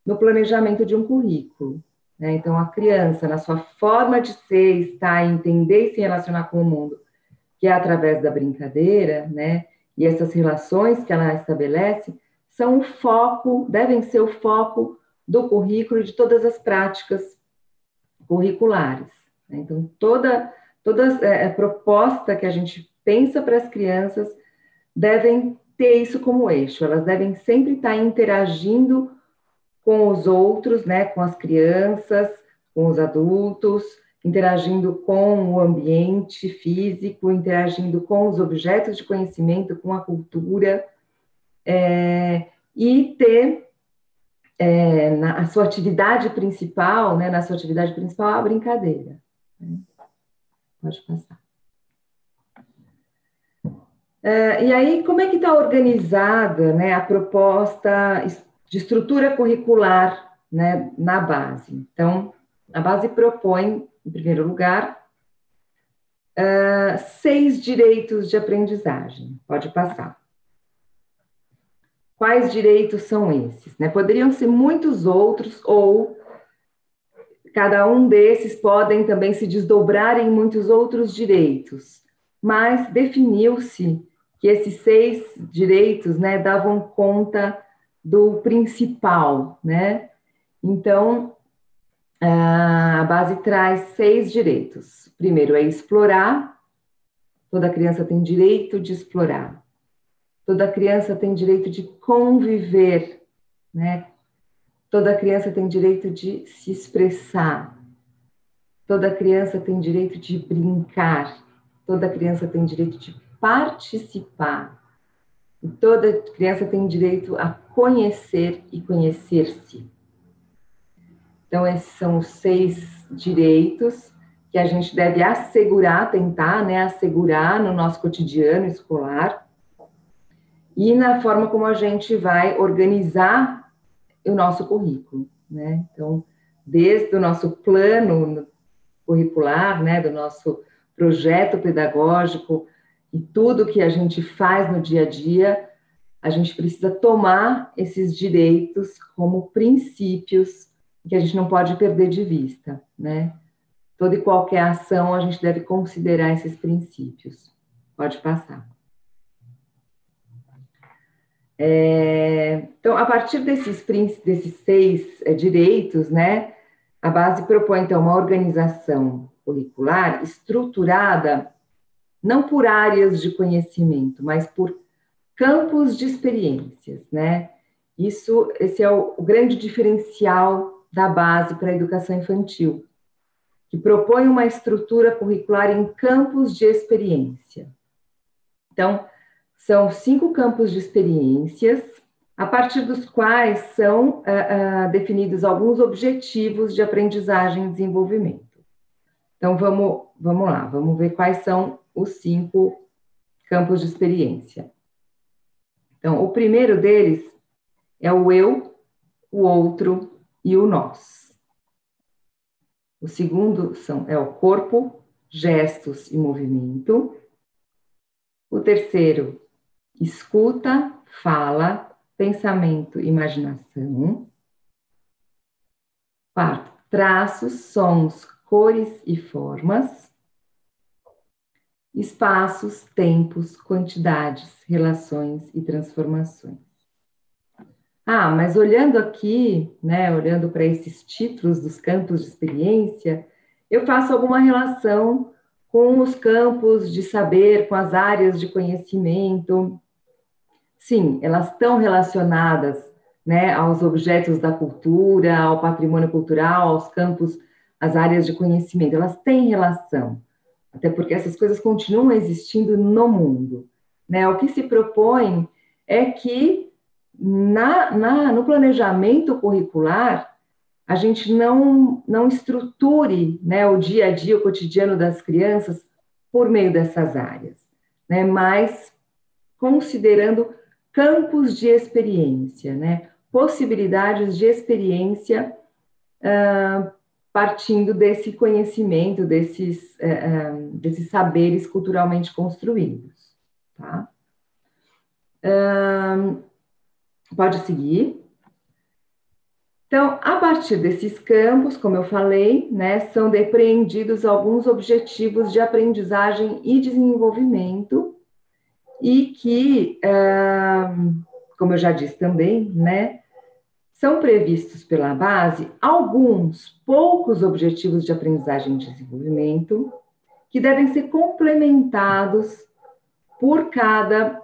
no planejamento de um currículo, né? Então, a criança, na sua forma de ser, estar, entender e se relacionar com o mundo, que é através da brincadeira, né? E essas relações que ela estabelece são o foco, devem ser o foco do currículo e de todas as práticas curriculares, né? Então, toda proposta que a gente pensa para as crianças devem ter isso como eixo, elas devem sempre estar interagindo com os outros, né, com as crianças, com os adultos, interagindo com o ambiente físico, interagindo com os objetos de conhecimento, com a cultura, e ter na sua atividade principal, né, a brincadeira. Pode passar. E aí, como é que está organizada, né, a proposta de estrutura curricular, né, na base? Então, a base propõe, em primeiro lugar, 6 direitos de aprendizagem. Pode passar. Quais direitos são esses, né? Poderiam ser muitos outros, ou cada um desses podem também se desdobrar em muitos outros direitos, mas definiu-se que esses 6 direitos, né, davam conta do principal, né? Então, a base traz 6 direitos. Primeiro é explorar, toda criança tem direito de explorar. Toda criança tem direito de conviver, né? Toda criança tem direito de se expressar. Toda criança tem direito de brincar. Toda criança tem direito de participar. E toda criança tem direito a conhecer e conhecer-se. Então, esses são os 6 direitos que a gente deve assegurar, tentar, né, assegurar no nosso cotidiano escolar e na forma como a gente vai organizar o nosso currículo, né? Então, desde o nosso plano curricular, né, do nosso projeto pedagógico e tudo que a gente faz no dia a dia, a gente precisa tomar esses direitos como princípios que a gente não pode perder de vista, né? Toda e qualquer ação a gente deve considerar esses princípios. Pode passar. Então, a partir desses 6 direitos, né, a base propõe, então, uma organização curricular estruturada não por áreas de conhecimento, mas por campos de experiências, né? Esse é o grande diferencial da base para a educação infantil, que propõe uma estrutura curricular em campos de experiência. Então, são 5 campos de experiências, a partir dos quais são definidos alguns objetivos de aprendizagem e desenvolvimento. Então, vamos lá, vamos ver quais são os 5 campos de experiência. Então, o primeiro deles é o eu, o outro e o nós. O segundo é o corpo, gestos e movimento. O terceiro, escuta, fala, pensamento, imaginação. Quarto, traços, sons, cores e formas. Espaços, tempos, quantidades, relações e transformações. Mas olhando aqui, né, olhando para esses títulos dos campos de experiência, eu faço alguma relação com os campos de saber, com as áreas de conhecimento. Sim, elas estão relacionadas, né, aos objetos da cultura, ao patrimônio cultural, aos campos, às áreas de conhecimento. Elas têm relação, até porque essas coisas continuam existindo no mundo, né? O que se propõe é que no planejamento curricular, a gente não estruture, né, o dia a dia, o cotidiano das crianças por meio dessas áreas, né, mas considerando campos de experiência, né, possibilidades de experiência partindo desse conhecimento, desses saberes culturalmente construídos, tá? Pode seguir. Então, a partir desses campos, como eu falei, né, são depreendidos alguns objetivos de aprendizagem e desenvolvimento e que, como eu já disse também, né, são previstos pela base alguns poucos objetivos de aprendizagem e desenvolvimento que devem ser complementados por cada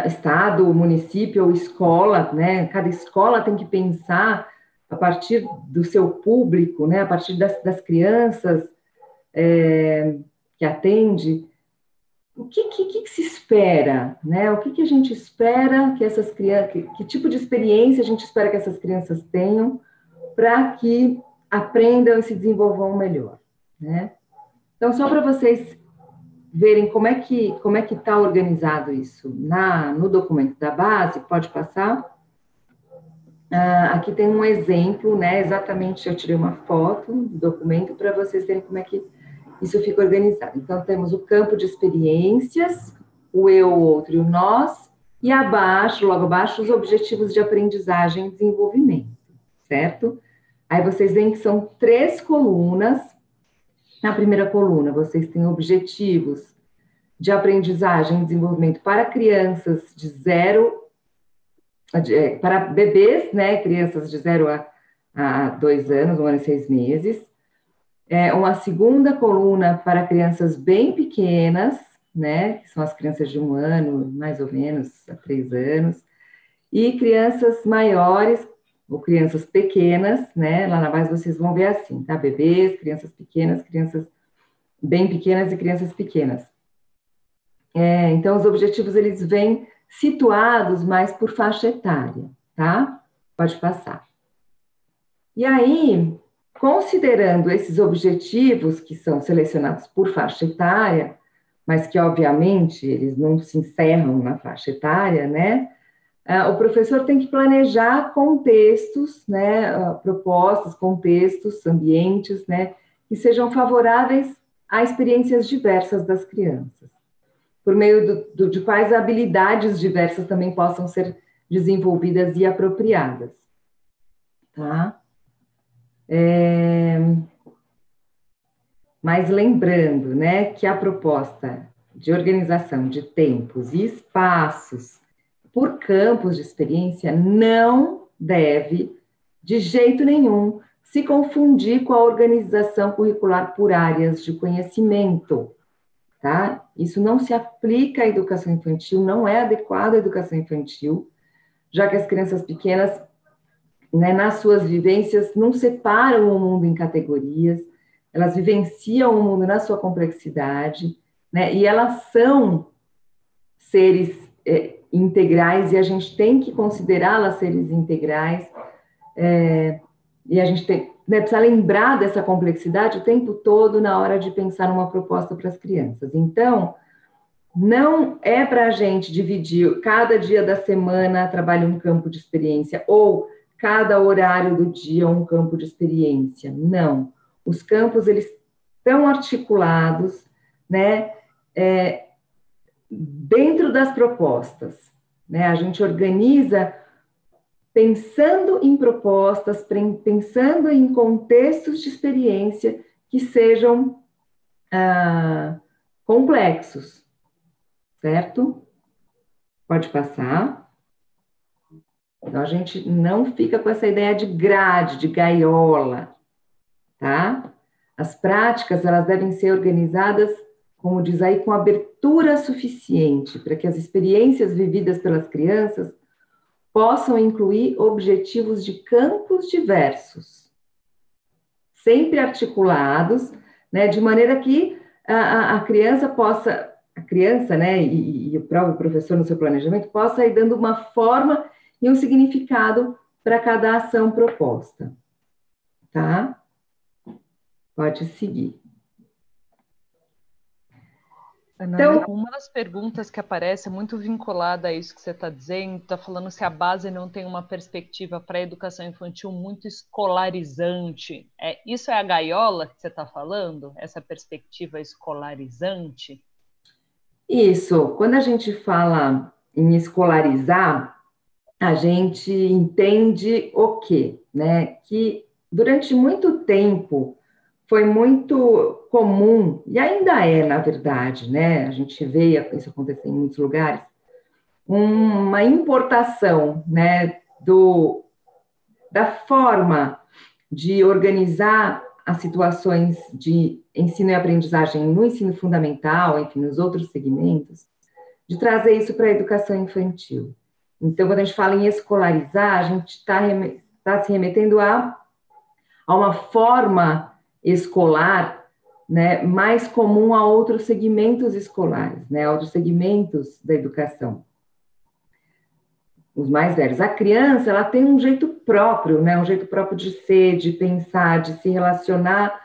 estado, município ou escola, né? Cada escola tem que pensar a partir do seu público, né? A partir das crianças que atende, o que se espera, né? O que a gente espera que essas crianças, que tipo de experiência a gente espera que essas crianças tenham para que aprendam e se desenvolvam melhor, né? Então, só para vocês verem como é que está organizado isso no documento da base, pode passar. Aqui tem um exemplo, né? Exatamente, eu tirei uma foto do documento para vocês verem como é que isso fica organizado. Então, temos o campo de experiências, o eu, o outro e o nós, e abaixo, logo abaixo, os objetivos de aprendizagem e desenvolvimento, certo? Aí vocês veem que são 3 colunas. Na primeira coluna, vocês têm objetivos de aprendizagem e desenvolvimento para crianças de 0, para bebês, né, crianças de 0 a 2 anos, 1 ano e 6 meses. Uma segunda coluna para crianças bem pequenas, né, que são as crianças de 1 ano, mais ou menos, a 3 anos. E crianças maiores, ou crianças pequenas, né? Lá na base vocês vão ver assim, tá? Bebês, crianças pequenas, crianças bem pequenas e crianças pequenas. Então, os objetivos, eles vêm situados mais por faixa etária, tá? Pode passar. E aí, considerando esses objetivos que são selecionados por faixa etária, mas que, obviamente, eles não se encerram na faixa etária, né? o professor tem que planejar contextos, né, propostas, contextos, ambientes, né, que sejam favoráveis a experiências diversas das crianças, por meio de quais habilidades diversas também possam ser desenvolvidas e apropriadas, tá? Mas lembrando, né, que a proposta de organização de tempos e espaços por campos de experiência não deve, de jeito nenhum, se confundir com a organização curricular por áreas de conhecimento, tá? Isso não se aplica à educação infantil, não é adequado à educação infantil, já que as crianças pequenas, né, nas suas vivências, não separam o mundo em categorias, elas vivenciam o mundo na sua complexidade, né, e elas são seres integrais, e a gente tem que considerá-las seres integrais, e a gente tem, né, precisa lembrar dessa complexidade o tempo todo na hora de pensar numa proposta para as crianças. Então, não é para a gente dividir cada dia da semana trabalho um campo de experiência, ou cada horário do dia um campo de experiência. Não. Os campos, eles estão articulados, né, dentro das propostas, né? A gente organiza pensando em propostas, pensando em contextos de experiência que sejam complexos, certo? Pode passar. Então, a gente não fica com essa ideia de grade, de gaiola, tá? As práticas, elas devem ser organizadas, como diz aí, com abertura suficiente para que as experiências vividas pelas crianças possam incluir objetivos de campos diversos, sempre articulados, né, de maneira que a criança possa, né, e o próprio professor no seu planejamento, possa ir dando uma forma e um significado para cada ação proposta, tá? Pode seguir. Ana, então, uma das perguntas que aparece é muito vinculada a isso que você está dizendo, está falando se a base não tem uma perspectiva para a educação infantil muito escolarizante. Isso é a gaiola que você está falando? Essa perspectiva escolarizante? Isso. Quando a gente fala em escolarizar, a gente entende o quê? Né? Que durante muito tempo foi muito comum, e ainda é, na verdade, né? A gente vê isso acontecer em muitos lugares, uma importação, né, da forma de organizar as situações de ensino e aprendizagem no ensino fundamental, enfim, nos outros segmentos, de trazer isso para a educação infantil. Então, quando a gente fala em escolarizar, a gente está se remetendo a uma forma escolar, né, mais comum a outros segmentos escolares, né, a outros segmentos da educação. Os mais velhos. A criança, ela tem um jeito próprio, né, um jeito próprio de ser, de pensar, de se relacionar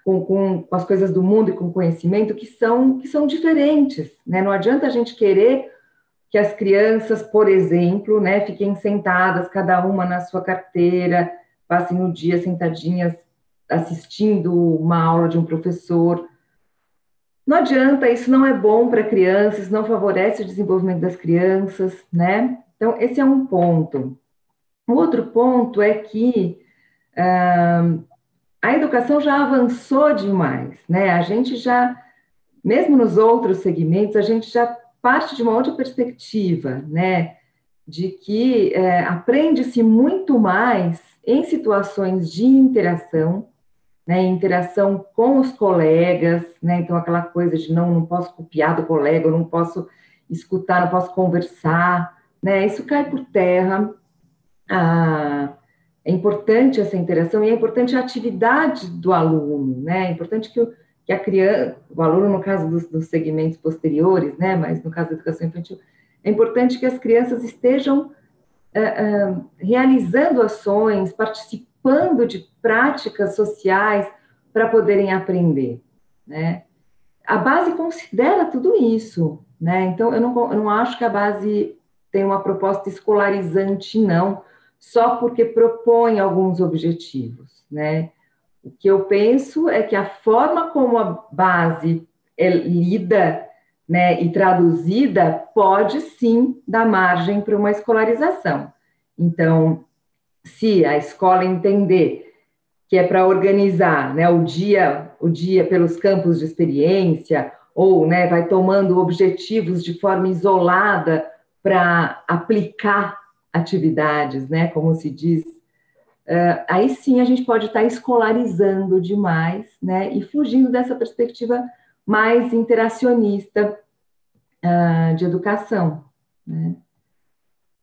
com as coisas do mundo e com o conhecimento que são diferentes, né? Não adianta a gente querer que as crianças, por exemplo, né, fiquem sentadas, cada uma na sua carteira, passem o dia sentadinhas assistindo uma aula de um professor. Não adianta, isso não é bom para crianças, não favorece o desenvolvimento das crianças, né? Então, esse é um ponto. O outro ponto é que a educação já avançou demais, né? A gente já, mesmo nos outros segmentos, a gente já parte de uma outra perspectiva, né? De que aprende-se muito mais em situações de interação, né, interação com os colegas, né, então aquela coisa de não posso copiar do colega, eu não posso escutar, não posso conversar, né, isso cai por terra. É importante essa interação e é importante a atividade do aluno, né, é importante que a criança, o aluno no caso dos segmentos posteriores, né, mas no caso da educação infantil, é importante que as crianças estejam realizando ações, participando de práticas sociais para poderem aprender, né? A base considera tudo isso, né? Então, eu não acho que a base tem uma proposta escolarizante, não, só porque propõe alguns objetivos, né? O que eu penso é que a forma como a base é lida, né, e traduzida pode sim dar margem para uma escolarização. Então, se a escola entender que é para organizar, né, o dia pelos campos de experiência, ou, né, vai tomando objetivos de forma isolada para aplicar atividades, né, como se diz, aí sim a gente pode estar escolarizando demais, né, e fugindo dessa perspectiva mais interacionista de educação, né?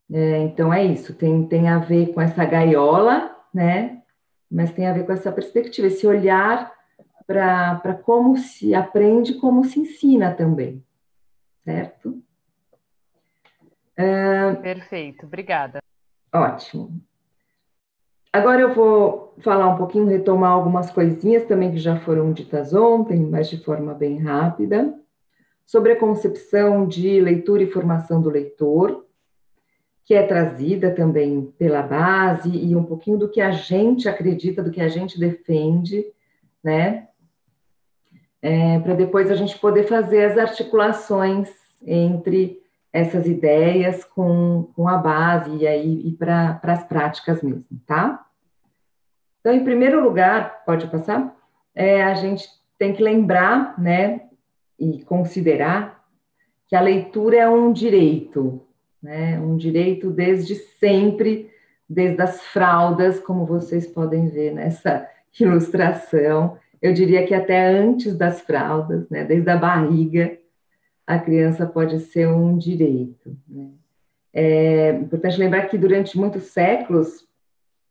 Então é isso, tem a ver com essa gaiola, né, mas tem a ver com essa perspectiva, esse olhar para como se aprende, como se ensina também, certo? Perfeito, obrigada. Ótimo. Agora eu vou falar um pouquinho, retomar algumas coisinhas também que já foram ditas ontem, mas de forma bem rápida, sobre a concepção de leitura e formação do leitor, que é trazida também pela base e um pouquinho do que a gente acredita, do que a gente defende, né? Para depois a gente poder fazer as articulações entre essas ideias com a base e para as práticas mesmo, tá? Então, em primeiro lugar, pode passar, a gente tem que lembrar, né, e considerar que a leitura é um direito, né, um direito desde sempre, desde as fraldas, como vocês podem ver nessa ilustração, eu diria que até antes das fraldas, né, desde a barriga, a criança pode ser um direito, né. É importante lembrar que durante muitos séculos,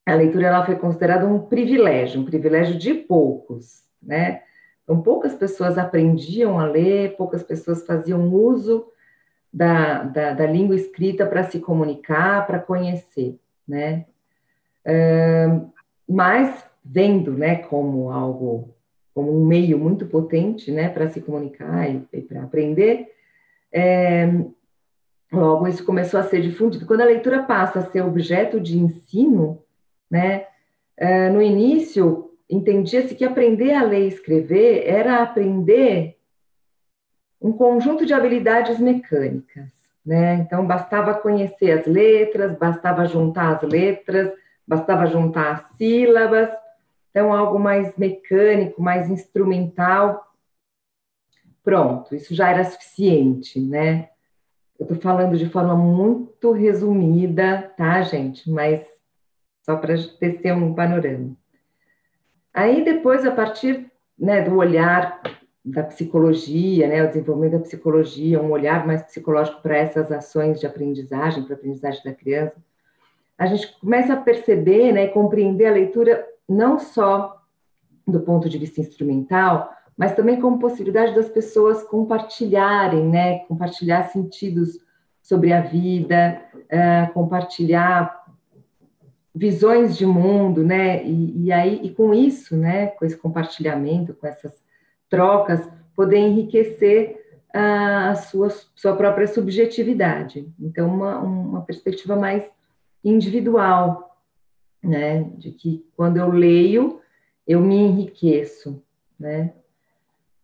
a leitura ela foi considerada um privilégio de poucos, né? Então, poucas pessoas aprendiam a ler, poucas pessoas faziam uso da língua escrita para se comunicar, para conhecer, né? Mas vendo, né, como algo, como um meio muito potente, né, para se comunicar e para aprender, logo isso começou a ser difundido. Quando a leitura passa a ser objeto de ensino, né, no início entendia-se que aprender a ler e escrever era aprender um conjunto de habilidades mecânicas, né? Então, bastava conhecer as letras, bastava juntar as letras, bastava juntar as sílabas, então, algo mais mecânico, mais instrumental. Pronto, isso já era suficiente, né? Eu estou falando de forma muito resumida, tá, gente? Mas só para tecer um panorama. Aí, depois, a partir, né, do olhar da psicologia, né, o desenvolvimento da psicologia, um olhar mais psicológico para essas ações de aprendizagem, para a aprendizagem da criança, a gente começa a perceber, né, e compreender a leitura não só do ponto de vista instrumental, mas também como possibilidade das pessoas compartilharem, né, compartilhar sentidos sobre a vida, compartilhar visões de mundo, né, e com isso, né, com esse compartilhamento, com essas trocas, poder enriquecer a sua própria subjetividade. Então, uma perspectiva mais individual, né, de que quando eu leio, eu me enriqueço, né.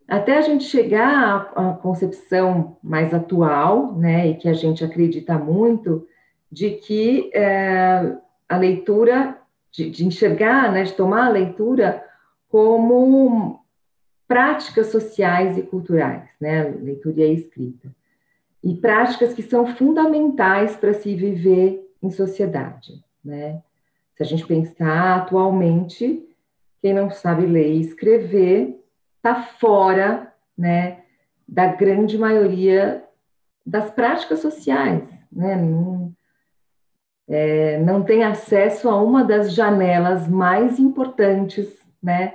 Até a gente chegar à concepção mais atual, né, e que a gente acredita muito, de que a leitura, de enxergar, né, de tomar a leitura como práticas sociais e culturais, né, leitura e a escrita, e práticas que são fundamentais para se viver em sociedade, né. Se a gente pensar atualmente, quem não sabe ler e escrever está fora, né, da grande maioria das práticas sociais, né, não tem acesso a uma das janelas mais importantes, né,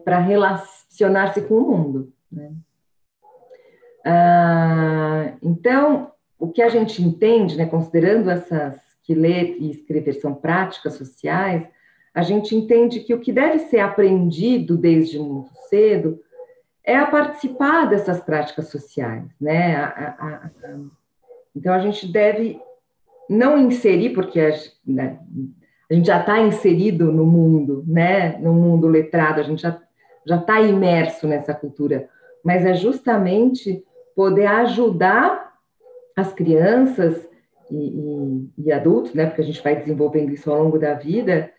para relacionar-se com o mundo, né. Então, o que a gente entende, né, considerando essas que ler e escrever são práticas sociais, a gente entende que o que deve ser aprendido desde muito cedo é a participar dessas práticas sociais, né, Então, a gente deve não inserir, porque né, a gente já está inserido no mundo, né? No mundo letrado, a gente já está imerso nessa cultura, mas é justamente poder ajudar as crianças e adultos, né? Porque a gente vai desenvolvendo isso ao longo da vida,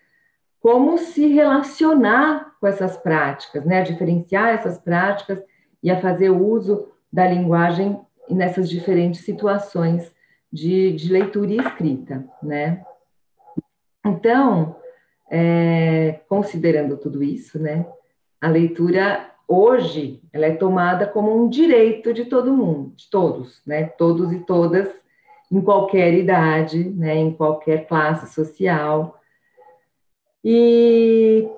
como se relacionar com essas práticas, né? A diferenciar essas práticas e a fazer uso da linguagem nessas diferentes situações de leitura e escrita, né? Então, considerando tudo isso, né? A leitura, hoje, ela é tomada como um direito de todo mundo, de todos, né? Todos e todas, em qualquer idade, né? Em qualquer classe social. E,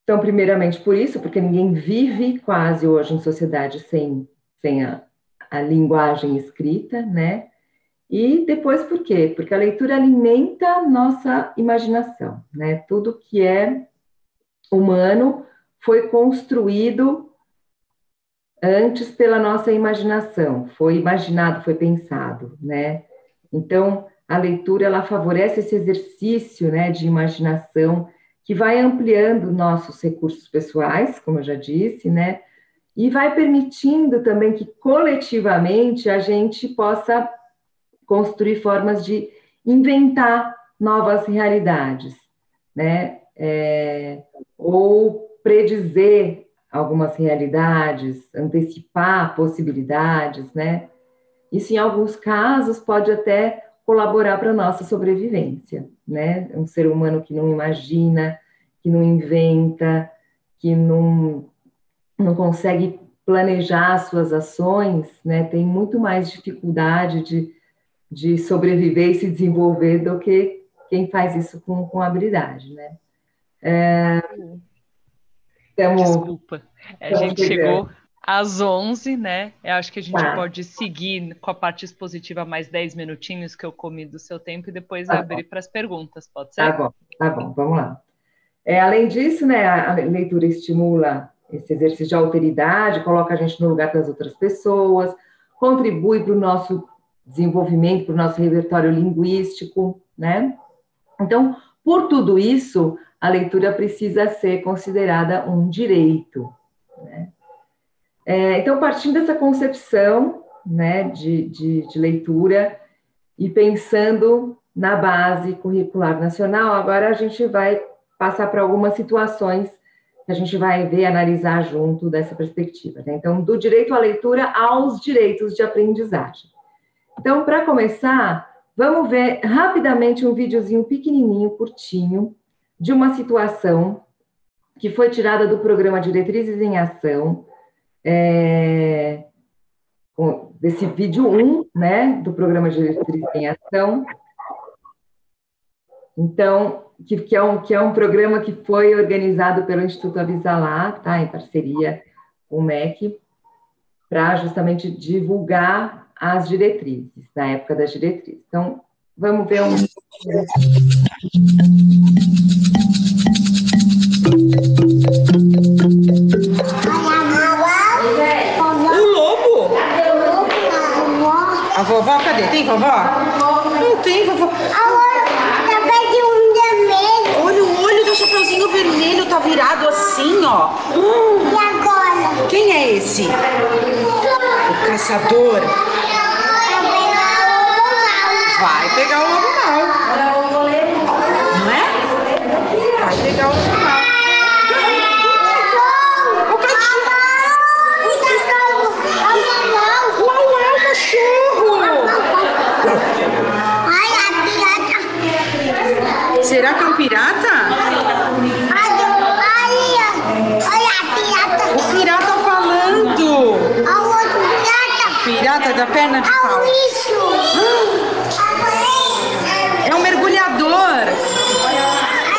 então, primeiramente por isso, porque ninguém vive quase hoje em sociedade sem a linguagem escrita, né? E depois por quê? Porque a leitura alimenta a nossa imaginação, né? Tudo que é humano foi construído antes pela nossa imaginação, foi imaginado, foi pensado, né? Então, a leitura, ela favorece esse exercício, né, de imaginação, que vai ampliando nossos recursos pessoais, como eu já disse, né? E vai permitindo também que, coletivamente, a gente possa construir formas de inventar novas realidades, né? Ou predizer algumas realidades, antecipar possibilidades, né? Isso, em alguns casos, pode até colaborar para a nossa sobrevivência, né? Um ser humano que não imagina, que não inventa, que não consegue planejar suas ações, né? Tem muito mais dificuldade de sobreviver e se desenvolver do que quem faz isso com habilidade, né? Desculpa, a gente chegou às 11, né? Eu acho que a gente pode seguir com a parte expositiva mais 10 minutinhos que eu comi do seu tempo e depois abrir para as perguntas, pode ser? Tá bom, vamos lá. Além disso, né, a leitura estimula esse exercício de alteridade, coloca a gente no lugar das outras pessoas, contribui para o nosso desenvolvimento, para o nosso repertório linguístico, né? Então, por tudo isso, a leitura precisa ser considerada um direito, né? Então, partindo dessa concepção, né, de leitura e pensando na base curricular nacional, agora a gente vai passar para algumas situações que a gente vai ver, analisar junto dessa perspectiva, né? Então, do direito à leitura aos direitos de aprendizagem. Então, para começar, vamos ver rapidamente um videozinho pequenininho, curtinho, de uma situação que foi tirada do programa Diretrizes em Ação, desse vídeo 1, né, do programa Diretrizes em Ação. Então, que é um programa que foi organizado pelo Instituto Avisalá, tá, em parceria com o MEC, para justamente divulgar as diretrizes, na época das diretrizes. Então, vamos ver um... O lobo? A vovó, cadê? Tem vovó? Não tem vovó. Olha o olho do Chapeuzinho Vermelho, tá virado assim, ó. E agora? Quem é esse? O caçador. Vai pegar o lobo mau. Não é? Vai pegar o lobo mau. O cachorro. Uau, é o cachorro. Ai, a pirata. Será que é um pirata? Olha a pirata. O pirata falando. Olha o outro pirata. Pirata da perna de pau. Olha isso. É um mergulhador.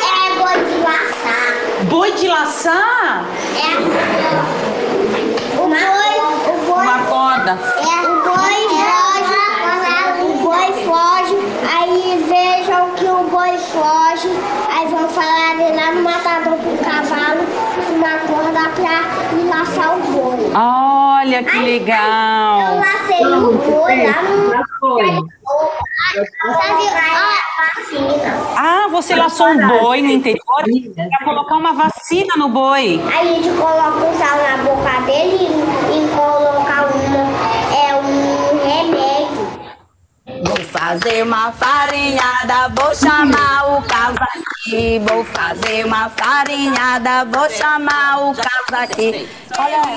É boi de laçar. Boi de laçar? O boi. Uma corda. O boi foge, aí vejam que o boi foge, aí vão falar lá no matador com o cavalo, uma corda pra ir laçar o boi. Olha que legal. Eu lacei o boi lá no... Ah, você laçou um boi no interior para colocar uma vacina no boi. Aí a gente coloca um sal na boca dele e coloca um remédio. Vou fazer uma farinhada, vou chamar o Kawasaki. Vou fazer uma farinhada, vou chamar o Kawasaki.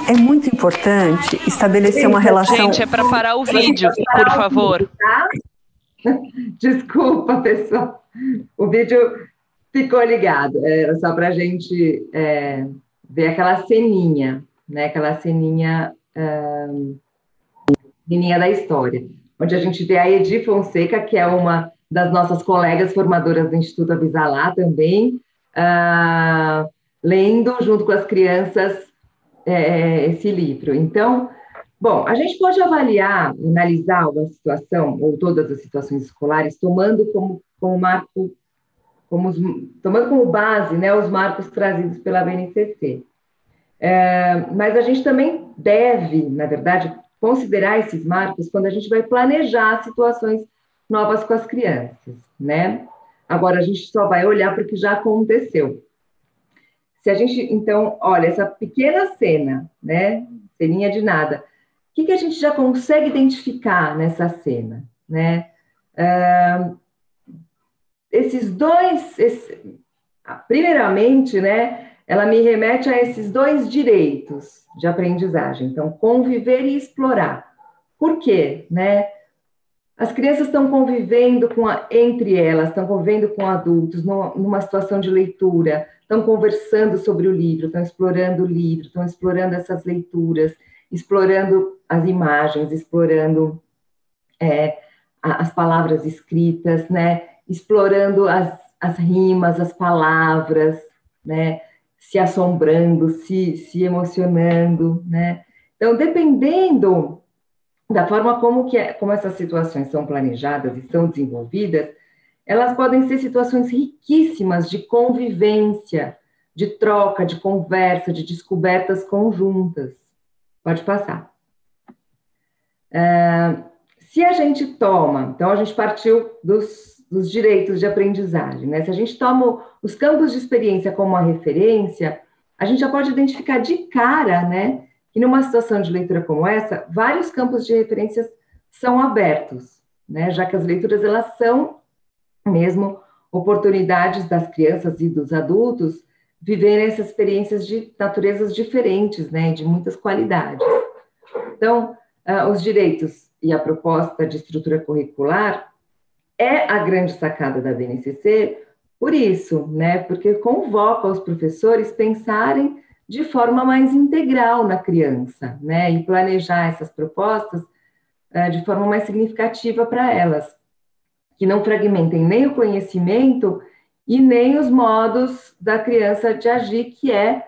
É muito importante estabelecer uma relação... Gente, é para parar o vídeo, por favor. Desculpa, pessoal. O vídeo ficou ligado. Era só para a gente ver aquela ceninha, né? Aquela ceninha da história, onde a gente vê a Edi Fonseca, que é uma das nossas colegas formadoras do Instituto Avisalá também, lendo junto com as crianças esse livro. Então, bom, a gente pode avaliar, analisar uma situação, ou todas as situações escolares, tomando como marco, tomando como base, né, os marcos trazidos pela BNCC. Mas a gente também deve, na verdade, considerar esses marcos quando a gente vai planejar situações novas com as crianças, né? Agora, a gente só vai olhar para o que já aconteceu. Se a gente, então, olha, essa pequena cena, né? Ceninha de nada. O que a gente já consegue identificar nessa cena, né? Primeiramente, né? Ela me remete a esses dois direitos de aprendizagem. Então, conviver e explorar. Por quê, né? As crianças estão convivendo entre elas, estão convivendo com adultos, numa situação de leitura, estão conversando sobre o livro, estão explorando o livro, estão explorando essas leituras, explorando as imagens, explorando as palavras escritas, né? Explorando as rimas, as palavras, né? Se assombrando, se emocionando, né? Então, dependendo da forma como essas situações são planejadas e são desenvolvidas, elas podem ser situações riquíssimas de convivência, de troca, de conversa, de descobertas conjuntas. Pode passar. Se a gente toma, então a gente partiu dos direitos de aprendizagem, né? Se a gente toma os campos de experiência como uma referência, a gente já pode identificar de cara, né, que numa situação de leitura como essa, vários campos de referências são abertos, né, já que as leituras, elas são mesmo oportunidades das crianças e dos adultos viverem essas experiências de naturezas diferentes, né, de muitas qualidades. Então, os direitos e a proposta de estrutura curricular é a grande sacada da BNCC, por isso, né, porque convoca os professores pensarem de forma mais integral na criança, né, e planejar essas propostas de forma mais significativa para elas, que não fragmentem nem o conhecimento e nem os modos da criança de agir, que é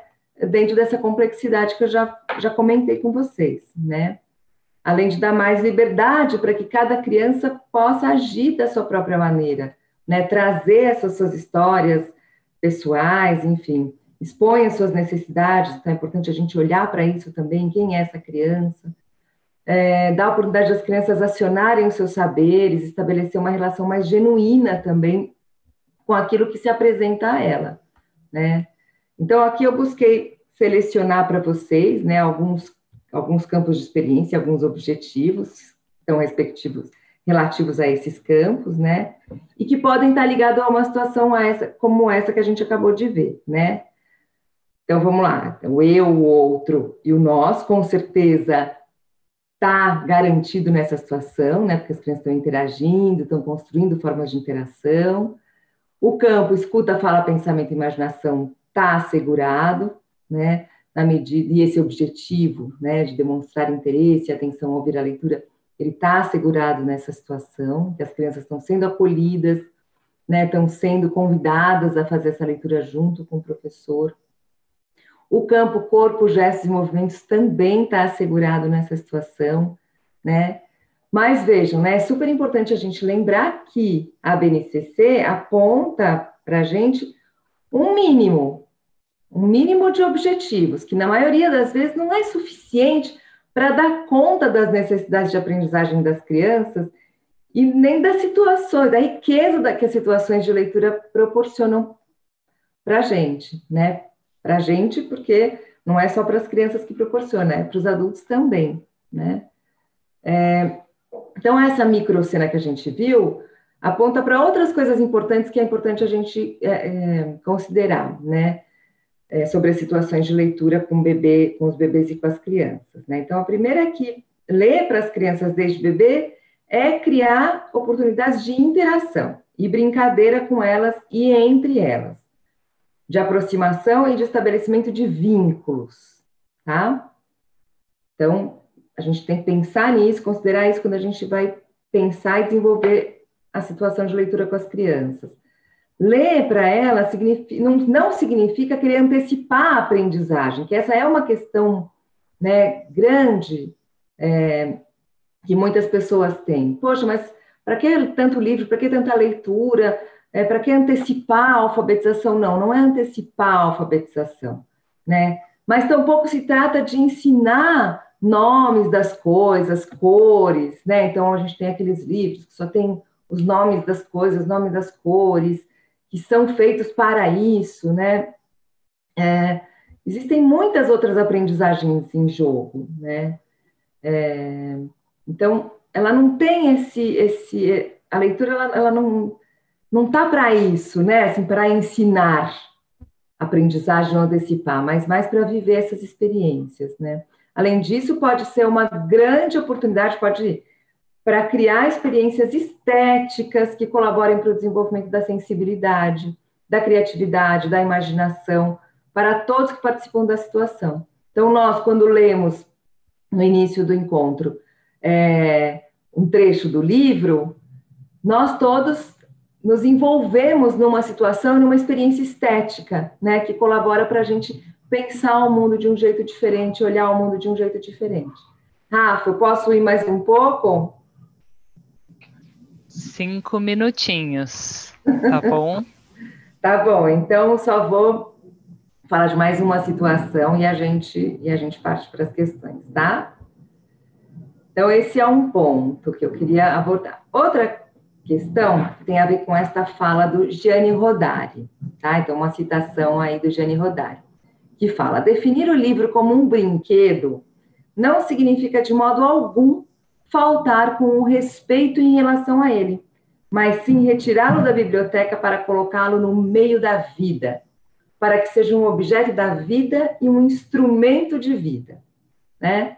dentro dessa complexidade que eu já comentei com vocês, né. Além de dar mais liberdade para que cada criança possa agir da sua própria maneira, né? Trazer essas suas histórias pessoais, enfim, expõe as suas necessidades, então é importante a gente olhar para isso também, quem é essa criança, dar a oportunidade das crianças acionarem os seus saberes, estabelecer uma relação mais genuína também com aquilo que se apresenta a ela, né? Então, aqui eu busquei selecionar para vocês, né, alguns campos de experiência, alguns objetivos, então, relativos a esses campos, né, e que podem estar ligados a uma situação como essa que a gente acabou de ver, né. Então, vamos lá. Então, o eu, o outro e o nós, com certeza, está garantido nessa situação, né, porque as crianças estão interagindo, estão construindo formas de interação. O campo escuta, fala, pensamento e imaginação está assegurado, né, na medida, e esse objetivo, né, de demonstrar interesse, atenção, ouvir a leitura, ele está assegurado nessa situação, que as crianças estão sendo acolhidas, né, estão sendo convidadas a fazer essa leitura junto com o professor. O campo corpo, gestos e movimentos também está assegurado nessa situação, né. Mas vejam, né, é super importante a gente lembrar que a BNCC aponta para a gente um mínimo de objetivos, que na maioria das vezes não é suficiente para dar conta das necessidades de aprendizagem das crianças e nem das situações, da riqueza que as situações de leitura proporcionam para a gente, né? Para a gente, porque não é só para as crianças que proporciona, é para os adultos também, né? Então, essa microcena que a gente viu aponta para outras coisas importantes que é importante a gente considerar, né? Sobre as situações de leitura com os bebês e com as crianças, né? Então, a primeira é que ler para as crianças desde bebê é criar oportunidades de interação e brincadeira com elas e entre elas, de aproximação e de estabelecimento de vínculos, tá? Então, a gente tem que pensar nisso, considerar isso quando a gente vai pensar e desenvolver a situação de leitura com as crianças. Ler para ela não significa querer antecipar a aprendizagem, que essa é uma questão, né, grande, que muitas pessoas têm. Poxa, mas para que tanto livro, para que tanta leitura, para que antecipar a alfabetização? Não é antecipar a alfabetização, né? Mas tampouco se trata de ensinar nomes das coisas, cores, né? Então, a gente tem aqueles livros que só tem os nomes das coisas, nomes das cores, que são feitos para isso, né? Existem muitas outras aprendizagens em jogo, né? Então, ela não tem a leitura, ela não está para isso, né? Assim, para ensinar aprendizagem ou antecipar, mas mais para viver essas experiências, né? Além disso, pode ser uma grande oportunidade, para criar experiências estéticas que colaborem para o desenvolvimento da sensibilidade, da criatividade, da imaginação, para todos que participam da situação. Então, nós, quando lemos no início do encontro um trecho do livro, nós todos nos envolvemos numa situação, numa experiência estética, né, que colabora para a gente pensar o mundo de um jeito diferente, olhar o mundo de um jeito diferente. Rafa, eu posso ir mais um pouco? 5 minutinhos, tá bom? Tá bom, então só vou falar de mais uma situação e a gente parte para as questões, tá? Então, esse é um ponto que eu queria abordar. Outra questão tem a ver com esta fala do Gianni Rodari, tá? Então, uma citação aí do Gianni Rodari, que fala: definir o livro como um brinquedo não significa de modo algum faltar com o respeito em relação a ele, mas sim retirá-lo da biblioteca para colocá-lo no meio da vida, para que seja um objeto da vida e um instrumento de vida, né?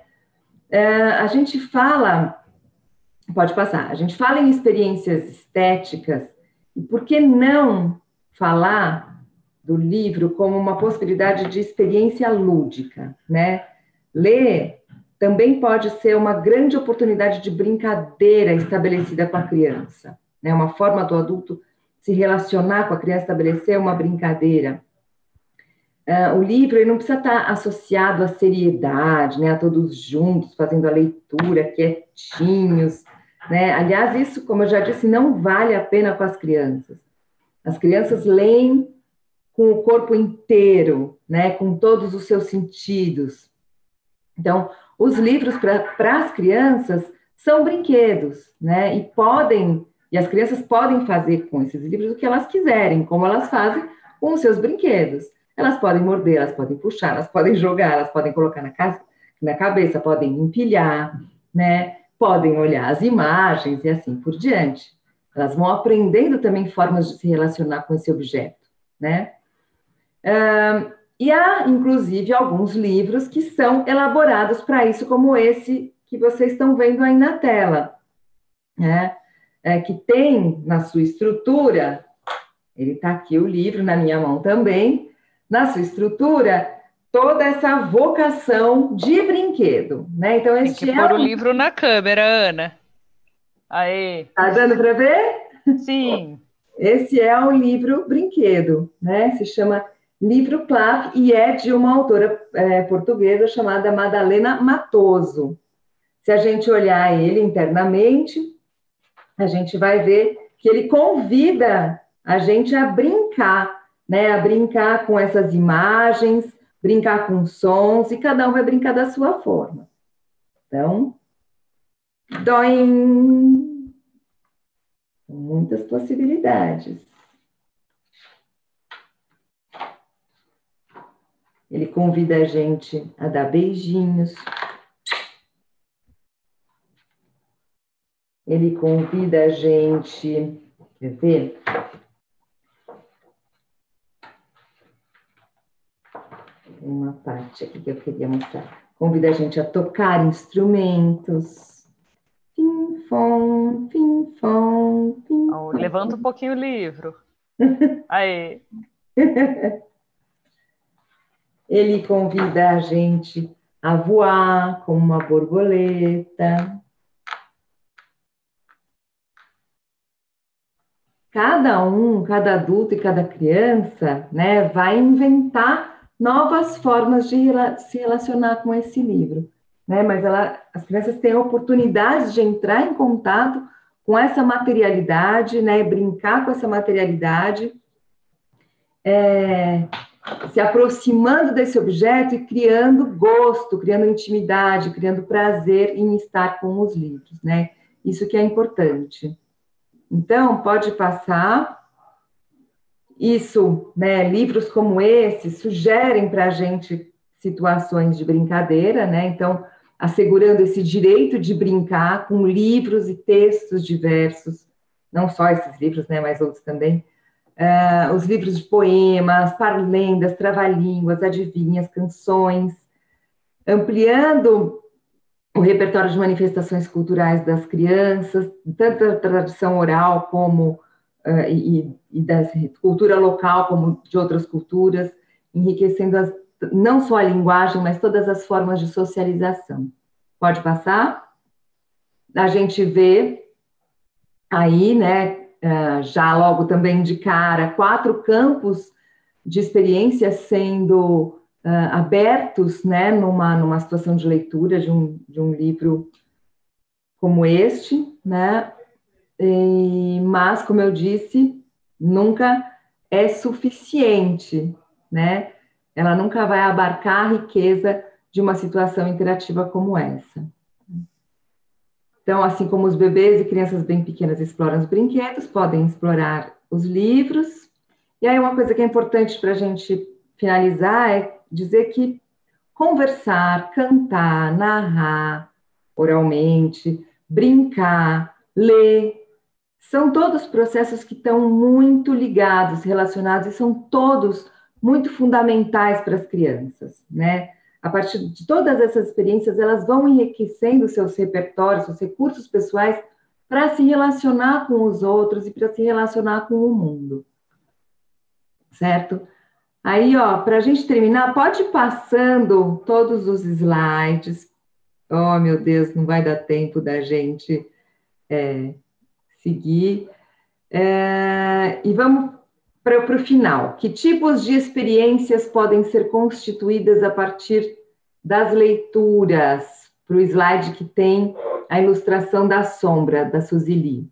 A gente fala, pode passar, a gente fala em experiências estéticas, e por que não falar do livro como uma possibilidade de experiência lúdica, né? Ler também pode ser uma grande oportunidade de brincadeira estabelecida com a criança, né? Uma forma do adulto se relacionar com a criança, estabelecer uma brincadeira. O livro ele não precisa estar associado à seriedade, né? A todos juntos, fazendo a leitura, quietinhos, né? Aliás, isso, como eu já disse, não vale a pena com as crianças. As crianças leem com o corpo inteiro, né? Com todos os seus sentidos. Então, os livros para as crianças são brinquedos, né? E as crianças podem fazer com esses livros o que elas quiserem, como elas fazem com os seus brinquedos. Elas podem morder, elas podem puxar, elas podem jogar, elas podem colocar na cabeça, podem empilhar, né? Podem olhar as imagens e assim por diante. Elas vão aprendendo também formas de se relacionar com esse objeto, né? E há, inclusive, alguns livros que são elaborados para isso, como esse que vocês estão vendo aí na tela, né? Que tem na sua estrutura, ele está aqui o livro na minha mão também, na sua estrutura, toda essa vocação de brinquedo, né? Então, tem que pôr o livro na câmera, Ana. Aê! Tá dando para ver? Sim. Esse é um livro brinquedo, né? Se chama Livro Clave e é de uma autora portuguesa chamada Madalena Matoso. Se a gente olhar ele internamente, a gente vai ver que ele convida a gente a brincar, né? A brincar com essas imagens, brincar com sons, e cada um vai brincar da sua forma. Então, Muitas possibilidades. Ele convida a gente a dar beijinhos. Ele convida a gente... Quer ver? Tem uma parte aqui que eu queria mostrar. Convida a gente a tocar instrumentos. Fim, fom, fim, fom, fim, fom. Levanta um pouquinho o livro. Aí. Ele convida a gente a voar como uma borboleta. Cada adulto e cada criança, né, vai inventar novas formas de se relacionar com esse livro, né? Mas as crianças têm a oportunidade de entrar em contato com essa materialidade, né, brincar com essa materialidade, se aproximando desse objeto e criando gosto, criando intimidade, criando prazer em estar com os livros, né? Isso que é importante. Então, pode passar. Isso, né, livros como esse sugerem para a gente situações de brincadeira, né? Então, assegurando esse direito de brincar com livros e textos diversos, não só esses livros, né, mas outros também. Os livros de poemas, parlendas, trava-línguas, adivinhas, canções, ampliando o repertório de manifestações culturais das crianças, tanto da tradição oral como e da cultura local, como de outras culturas, enriquecendo não só a linguagem, mas todas as formas de socialização. Pode passar? A gente vê aí, né, já logo também de cara, 4 campos de experiência sendo abertos, né, numa situação de leitura de um livro como este, né, mas, como eu disse, nunca é suficiente, né, ela nunca vai abarcar a riqueza de uma situação interativa como essa. Então, assim como os bebês e crianças bem pequenas exploram os brinquedos, podem explorar os livros. E aí, uma coisa que é importante para a gente finalizar é dizer que conversar, cantar, narrar oralmente, brincar, ler, são todos processos que estão muito ligados, relacionados, e são todos muito fundamentais para as crianças, né? A partir de todas essas experiências, elas vão enriquecendo seus repertórios, seus recursos pessoais para se relacionar com os outros e para se relacionar com o mundo. Certo? Aí, ó, para a gente terminar, pode ir passando todos os slides. Oh, meu Deus, não vai dar tempo da gente seguir. E vamos para o final. Que tipos de experiências podem ser constituídas a partir das leituras? Para o slide que tem a ilustração da sombra, da Suzili.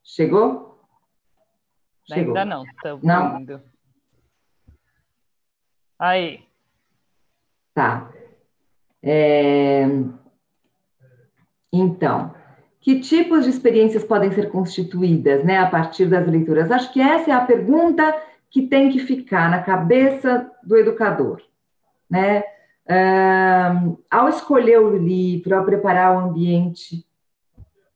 Chegou? Chegou. Ainda não, estamos não? indo. Aí. Tá. Então, que tipos de experiências podem ser constituídas, né, a partir das leituras? Acho que essa é a pergunta que tem que ficar na cabeça do educador, né? Ao escolher o livro, ao preparar o ambiente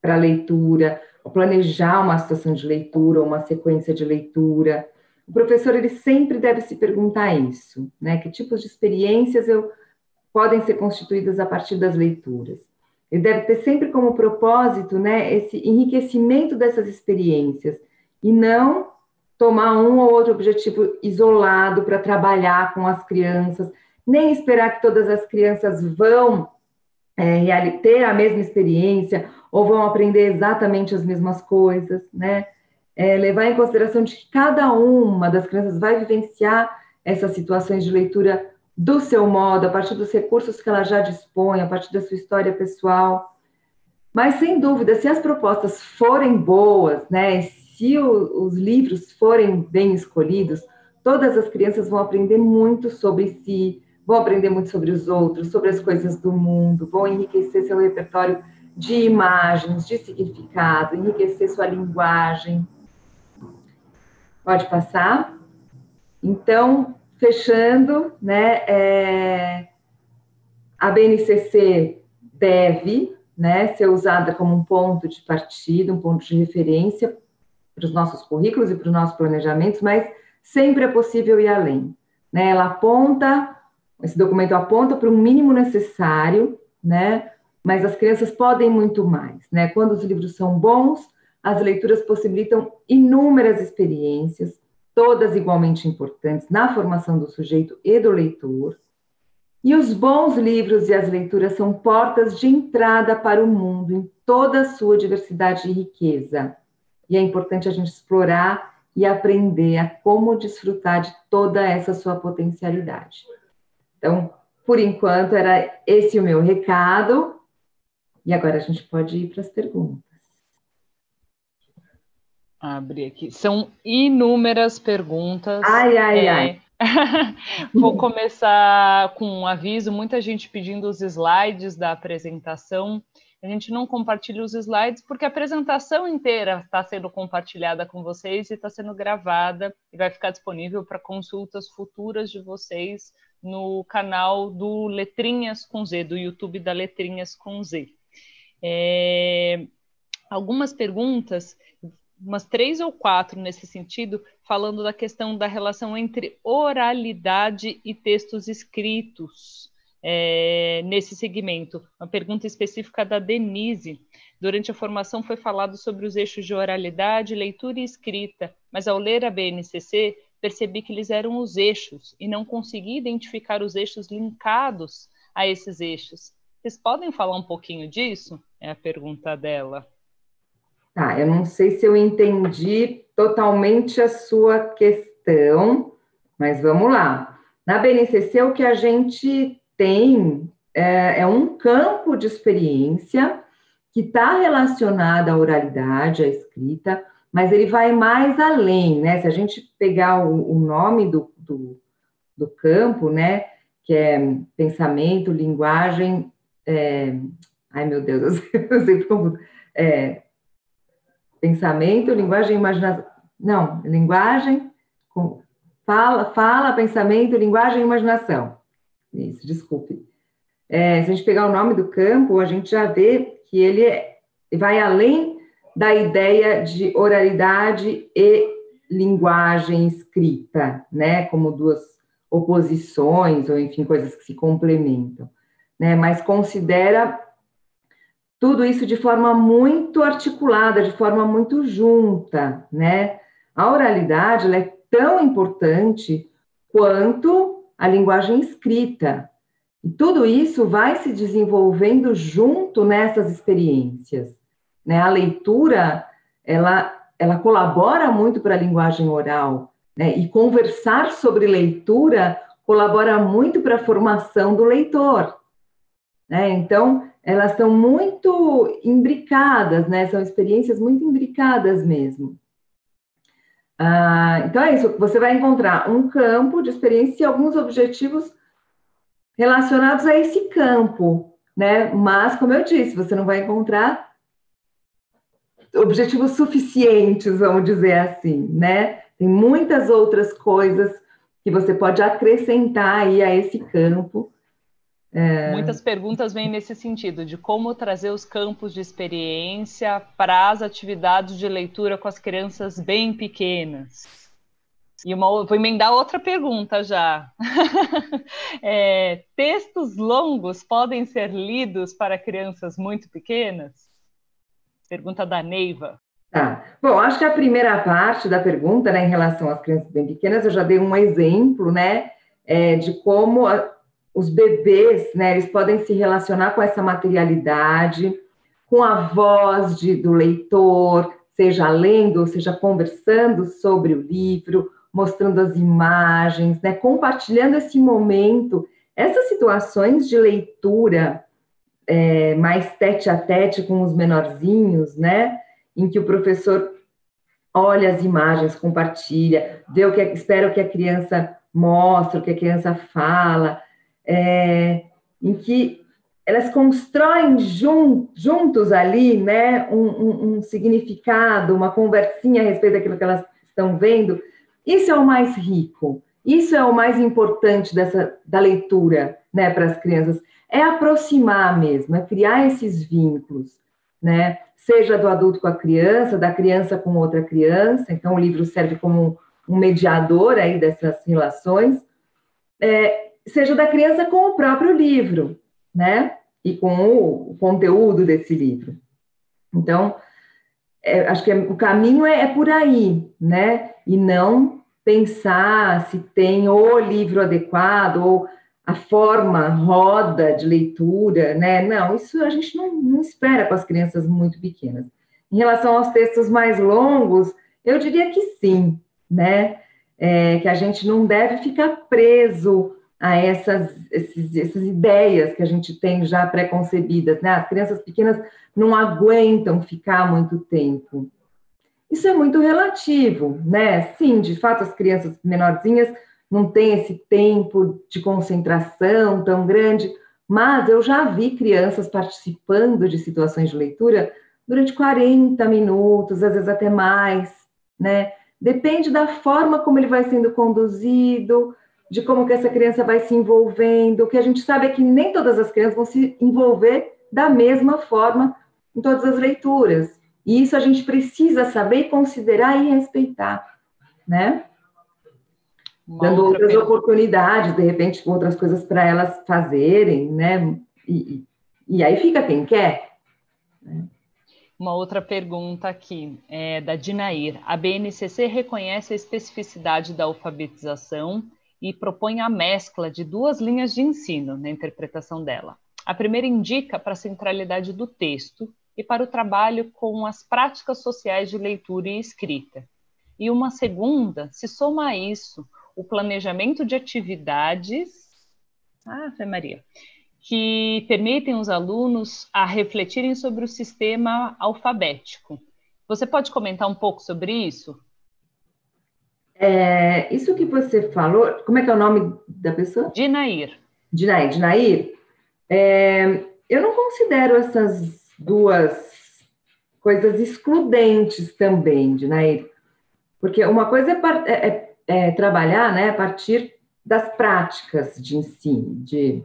para a leitura, ao planejar uma situação de leitura, uma sequência de leitura, o professor ele sempre deve se perguntar isso, né? Que tipos de experiências podem ser constituídas a partir das leituras? Ele deve ter sempre como propósito, né, esse enriquecimento dessas experiências e não tomar um ou outro objetivo isolado para trabalhar com as crianças, nem esperar que todas as crianças vão ter a mesma experiência ou vão aprender exatamente as mesmas coisas, né? Levar em consideração de que cada uma das crianças vai vivenciar essas situações de leitura do seu modo, a partir dos recursos que ela já dispõe, a partir da sua história pessoal. Mas, sem dúvida, se as propostas forem boas, né, se os livros forem bem escolhidos, todas as crianças vão aprender muito sobre si, vão aprender muito sobre os outros, sobre as coisas do mundo, vão enriquecer seu repertório de imagens, de significado, enriquecer sua linguagem. Pode passar? Então, fechando, né, a BNCC deve, né, ser usada como um ponto de partida, um ponto de referência para os nossos currículos e para os nossos planejamentos, mas sempre é possível ir além, né? Esse documento aponta para o mínimo necessário, né? Mas as crianças podem muito mais, né? Quando os livros são bons, as leituras possibilitam inúmeras experiências, todas igualmente importantes na formação do sujeito e do leitor. E os bons livros e as leituras são portas de entrada para o mundo em toda a sua diversidade e riqueza. E é importante a gente explorar e aprender a como desfrutar de toda essa sua potencialidade. Então, por enquanto, era esse o meu recado. E agora a gente pode ir para as perguntas. Abrir aqui. São inúmeras perguntas. Ai. Vou começar com um aviso. Muita gente pedindo os slides da apresentação. A gente não compartilha os slides porque a apresentação inteira está sendo compartilhada com vocês e está sendo gravada e vai ficar disponível para consultas futuras de vocês no canal do Letrinhas com Z, do YouTube da Letrinhas com Z. Algumas perguntas, umas 3 ou 4 nesse sentido, falando da questão da relação entre oralidade e textos escritos. Nesse segmento, uma pergunta específica da Denise. Durante a formação foi falado sobre os eixos de oralidade, leitura e escrita, mas ao ler a BNCC, percebi que eles eram os eixos e não consegui identificar os eixos linkados a esses eixos. Vocês podem falar um pouquinho disso? É a pergunta dela. Tá, eu não sei se eu entendi totalmente a sua questão, mas vamos lá. Na BNCC, o que a gente tem é um campo de experiência que está relacionado à oralidade, à escrita, mas ele vai mais além, né? Se a gente pegar o nome do campo, né, que é pensamento, linguagem... ai, meu Deus, eu sempre confundo. Pensamento, linguagem, imaginação... Não, linguagem... Fala, pensamento, linguagem e imaginação. Isso, desculpe. Se a gente pegar o nome do campo, a gente já vê que ele vai além da ideia de oralidade e linguagem escrita, né? Como duas oposições, ou enfim, coisas que se complementam, né? Mas considera tudo isso de forma muito articulada, de forma muito junta, né? A oralidade, ela é tão importante quanto a linguagem escrita. E tudo isso vai se desenvolvendo junto nessas experiências, né? A leitura, ela colabora muito para a linguagem oral, né? E conversar sobre leitura colabora muito para a formação do leitor, né? Então, elas estão muito imbricadas, né? São experiências muito imbricadas mesmo. Então é isso, você vai encontrar um campo de experiência e alguns objetivos relacionados a esse campo, né? Mas, como eu disse, você não vai encontrar objetivos suficientes, vamos dizer assim, né? Tem muitas outras coisas que você pode acrescentar aí a esse campo. Muitas perguntas vêm nesse sentido, de como trazer os campos de experiência para as atividades de leitura com as crianças bem pequenas. E vou emendar outra pergunta já. Textos longos podem ser lidos para crianças muito pequenas? Pergunta da Neiva. Tá. Bom, acho que a primeira parte da pergunta, né, em relação às crianças bem pequenas, eu já dei um exemplo, né, de como os bebês, né, eles podem se relacionar com essa materialidade, com a voz do leitor, seja lendo, seja conversando sobre o livro, mostrando as imagens, né, compartilhando esse momento, essas situações de leitura mais tete-a-tete com os menorzinhos, né, em que o professor olha as imagens, compartilha, vê espera o que a criança mostra, o que a criança fala, em que elas constroem juntos ali, né, um significado, uma conversinha a respeito daquilo que elas estão vendo. Isso é o mais rico, isso é o mais importante da leitura, né, para as crianças, é aproximar mesmo, é criar esses vínculos, né, seja do adulto com a criança, da criança com outra criança. Então o livro serve como um mediador aí dessas relações, seja da criança com o próprio livro, né, e com o conteúdo desse livro. Então, acho que o caminho é por aí, né, e não pensar se tem o livro adequado, ou a roda de leitura, né, não, isso a gente não espera com as crianças muito pequenas. Em relação aos textos mais longos, eu diria que sim, né, que a gente não deve ficar preso a essas ideias que a gente tem já pré-concebidas, né? As crianças pequenas não aguentam ficar muito tempo. Isso é muito relativo, né? Sim, de fato, as crianças menorzinhas não têm esse tempo de concentração tão grande, mas eu já vi crianças participando de situações de leitura durante 40 minutos, às vezes até mais, né? Depende da forma como ele vai sendo conduzido, de como que essa criança vai se envolvendo. O que a gente sabe é que nem todas as crianças vão se envolver da mesma forma em todas as leituras. E isso a gente precisa saber, considerar e respeitar, né? Dando outras oportunidades, de repente, outras coisas para elas fazerem, né? E aí fica quem quer. Né? Uma outra pergunta aqui, da Dinair. A BNCC reconhece a especificidade da alfabetização e propõe a mescla de 2 linhas de ensino na interpretação dela. A primeira indica para a centralidade do texto e para o trabalho com as práticas sociais de leitura e escrita. E uma segunda se soma a isso o planejamento de atividades, Ave Maria, que permitem os alunos a refletirem sobre o sistema alfabético. Você pode comentar um pouco sobre isso? Isso que você falou, como é que é o nome da pessoa? Dinair. Dinair, eu não considero essas 2 coisas excludentes também, Dinair, porque uma coisa é trabalhar, né, a partir das práticas de ensino, de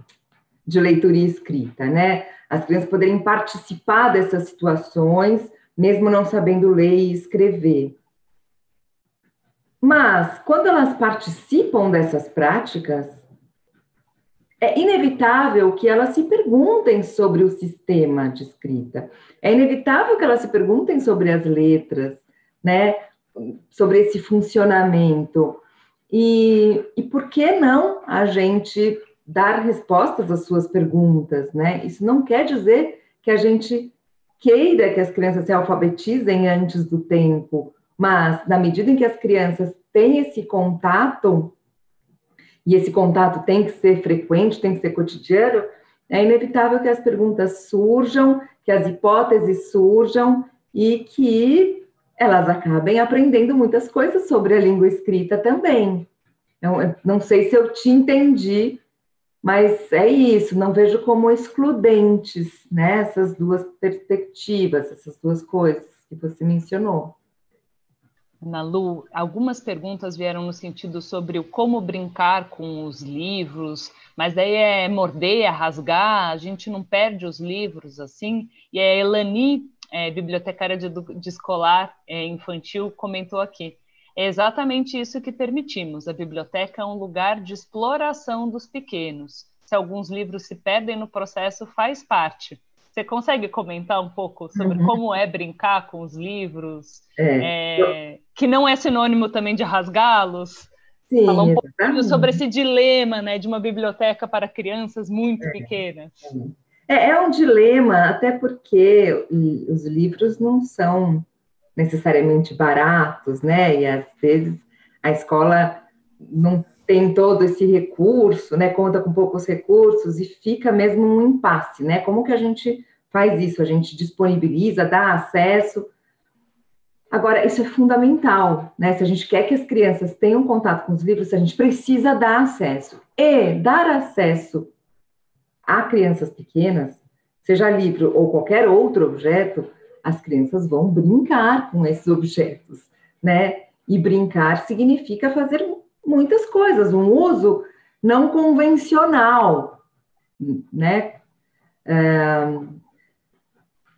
leitura e escrita, né, as crianças poderem participar dessas situações, mesmo não sabendo ler e escrever. Mas, quando elas participam dessas práticas, é inevitável que elas se perguntem sobre o sistema de escrita. É inevitável que elas se perguntem sobre as letras, né? Sobre esse funcionamento. E por que não a gente dar respostas às suas perguntas, né? Isso não quer dizer que a gente queira que as crianças se alfabetizem antes do tempo, mas, na medida em que as crianças têm esse contato, e esse contato tem que ser frequente, tem que ser cotidiano, é inevitável que as perguntas surjam, que as hipóteses surjam, e que elas acabem aprendendo muitas coisas sobre a língua escrita também. Eu não sei se eu te entendi, mas é isso, não vejo como excludentes, né, essas 2 perspectivas, essas 2 coisas que você mencionou. Ana Lu, algumas perguntas vieram no sentido sobre o como brincar com os livros, mas daí é morder, é rasgar, a gente não perde os livros assim. E a Elani, bibliotecária de escolar infantil, comentou aqui. É exatamente isso que permitimos. A biblioteca é um lugar de exploração dos pequenos. Se alguns livros se perdem no processo, faz parte. Você consegue comentar um pouco sobre como é brincar com os livros, que não é sinônimo também de rasgá-los? Sim, falar um pouquinho sobre esse dilema, né, de uma biblioteca para crianças muito pequenas. É um dilema, até porque os livros não são necessariamente baratos, né? E às vezes a escola não tem todo esse recurso, né? Conta com poucos recursos e fica mesmo um impasse, né? Como que a gente faz isso? A gente disponibiliza, dá acesso. Agora, isso é fundamental, né? Se a gente quer que as crianças tenham contato com os livros, a gente precisa dar acesso. E dar acesso a crianças pequenas, seja livro ou qualquer outro objeto, as crianças vão brincar com esses objetos, né? E brincar significa fazer muitas coisas, um uso não convencional, né?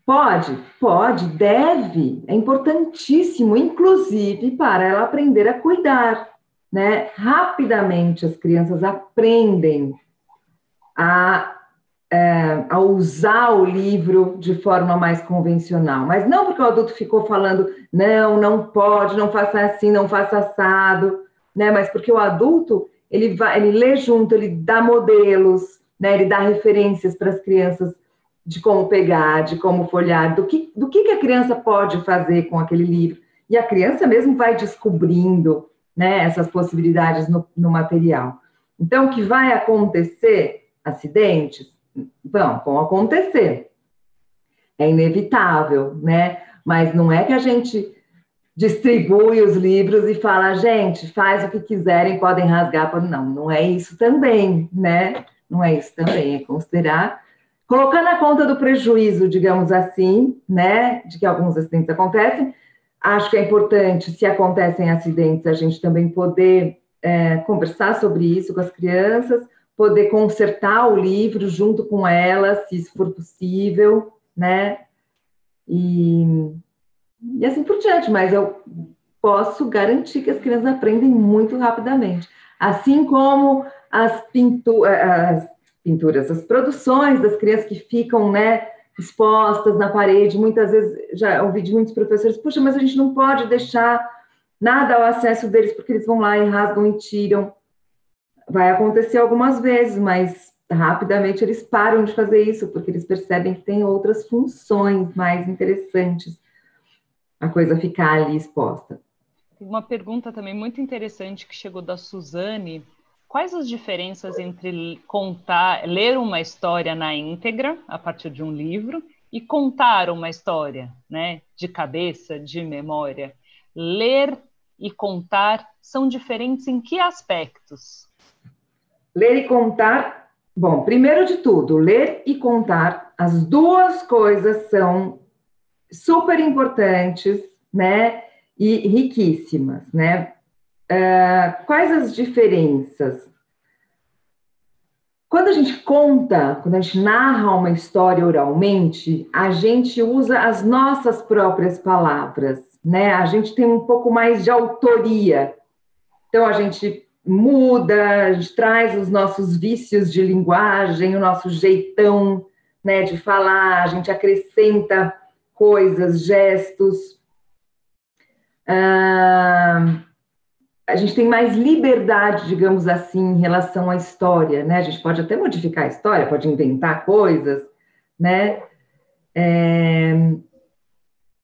Pode, deve, é importantíssimo, inclusive para ela aprender a cuidar, né? Rapidamente as crianças aprendem a usar o livro de forma mais convencional, mas não porque o adulto ficou falando, não pode, não faça assim, não faça assado, né? Mas porque o adulto, ele lê junto, ele dá modelos, né? Ele dá referências para as crianças de como pegar, de como folhear, do que a criança pode fazer com aquele livro. E a criança mesmo vai descobrindo, né, essas possibilidades no material. Então, o que vai acontecer? Acidentes? Vão acontecer. É inevitável, né? Mas não é que a gente distribui os livros e fala, gente, faz o que quiserem, podem rasgar. Não é isso também, né? Não é isso também, é considerar, colocar na conta do prejuízo, digamos assim, né? De que alguns acidentes acontecem. Acho que é importante, se acontecem acidentes, a gente também poder conversar sobre isso com as crianças, poder consertar o livro junto com elas, se isso for possível, né? E assim por diante, mas eu posso garantir que as crianças aprendem muito rapidamente. Assim como as pinturas, as produções das crianças que ficam, né, expostas na parede, muitas vezes, já ouvi de muitos professores, puxa, mas a gente não pode deixar nada ao acesso deles, porque eles vão lá e rasgam e tiram. Vai acontecer algumas vezes, mas rapidamente eles param de fazer isso, porque eles percebem que tem outras funções mais interessantes a coisa ficar ali exposta. Uma pergunta também muito interessante que chegou da Suzane. Quais as diferenças entre ler uma história na íntegra, a partir de um livro, e contar uma história, né, de cabeça, de memória? Ler e contar são diferentes em que aspectos? Ler e contar, bom, primeiro de tudo, ler e contar, as duas coisas são super importantes, né, e riquíssimas, né? Quais as diferenças? Quando a gente conta, quando a gente narra uma história oralmente, a gente usa as nossas próprias palavras, né? A gente tem um pouco mais de autoria. Então, a gente muda, a gente traz os nossos vícios de linguagem, o nosso jeitão, né, de falar, a gente acrescenta coisas, gestos. A gente tem mais liberdade, digamos assim, em relação à história, né? A gente pode até modificar a história, pode inventar coisas, né?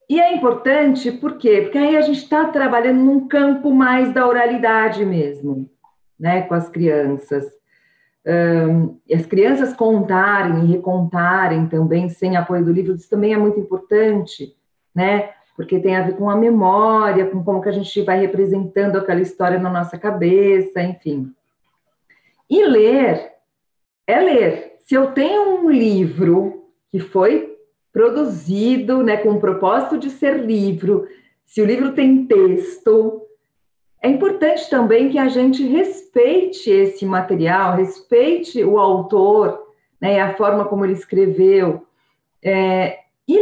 E é importante, por quê? Porque aí a gente está trabalhando num campo mais da oralidade mesmo, né? Com as crianças. E as crianças contarem e recontarem também, sem apoio do livro, isso também é muito importante, né? Porque tem a ver com a memória, com como que a gente vai representando aquela história na nossa cabeça, enfim. E ler é ler. Se eu tenho um livro que foi produzido, né, com o propósito de ser livro, se o livro tem texto, é importante também que a gente respeite esse material, respeite o autor, né, a forma como ele escreveu, e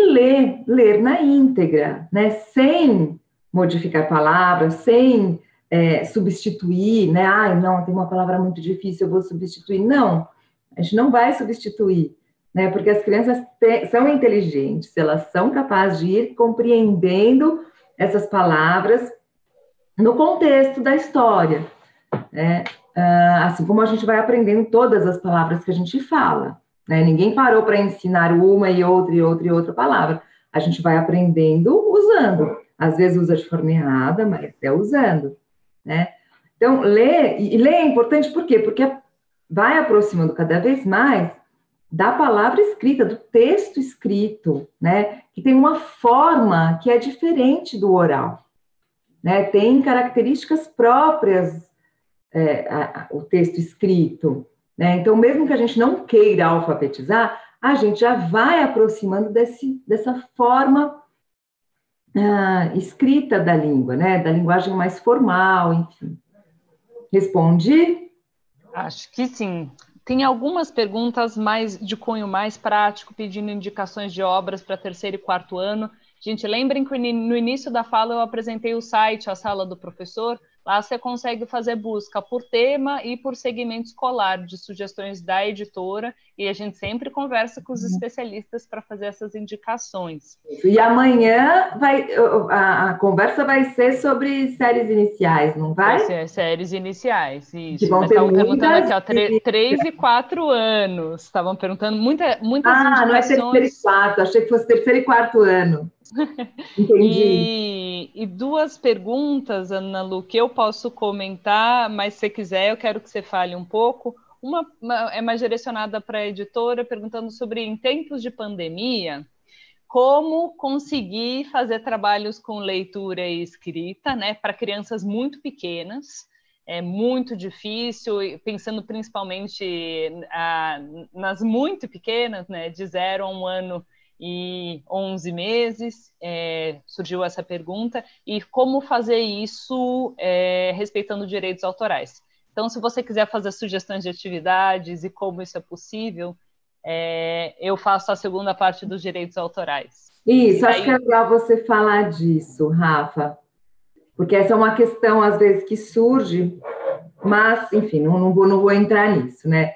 ler na íntegra, né, sem modificar palavras, sem substituir, né, não, tem uma palavra muito difícil, eu vou substituir. Não, a gente não vai substituir, né, porque as crianças são inteligentes, elas são capazes de ir compreendendo essas palavras no contexto da história, né, assim como a gente vai aprendendo todas as palavras que a gente fala. Né? Ninguém parou para ensinar uma e outra palavra. A gente vai aprendendo usando. Às vezes usa de forma errada, mas é usando. Né? Então, ler é importante por quê? Porque vai aproximando cada vez mais da palavra escrita, do texto escrito, né? Que tem uma forma que é diferente do oral. Né? Tem características próprias o texto escrito. né? Então, mesmo que a gente não queira alfabetizar, a gente já vai aproximando dessa forma escrita da língua, né? Da linguagem mais formal, enfim. Respondi? Acho que sim. Tem algumas perguntas mais de cunho mais prático, pedindo indicações de obras para terceiro e quarto ano. Gente, lembrem que no início da fala eu apresentei o site, a Sala do Professor. Lá você consegue fazer busca por tema e por segmento escolar, de sugestões da editora, e a gente sempre conversa com os especialistas para fazer essas indicações. E amanhã a conversa vai ser sobre séries iniciais, não vai? Vai ser séries iniciais, isso. Mas estavam perguntando aqui, ó, 3 e 4 anos. Estavam perguntando muitas indicações. Não é terceiro e quarto, achei que fosse terceiro e quarto ano. Entendi. E 2 perguntas, Ana Lu, que eu posso comentar, mas se quiser, eu quero que você fale um pouco. Uma é mais direcionada para a editora, perguntando sobre, em tempos de pandemia, como conseguir fazer trabalhos com leitura e escrita, né, para crianças muito pequenas. É muito difícil, pensando principalmente nas muito pequenas, né, de 0 a 1 ano e 11 meses, surgiu essa pergunta, e como fazer isso respeitando direitos autorais. Então, se você quiser fazer sugestões de atividades e como isso é possível, eu faço a segunda parte dos direitos autorais. Isso, acho que é legal você falar disso, Rafa, porque essa é uma questão, às vezes, que surge, mas, enfim, não vou entrar nisso, né?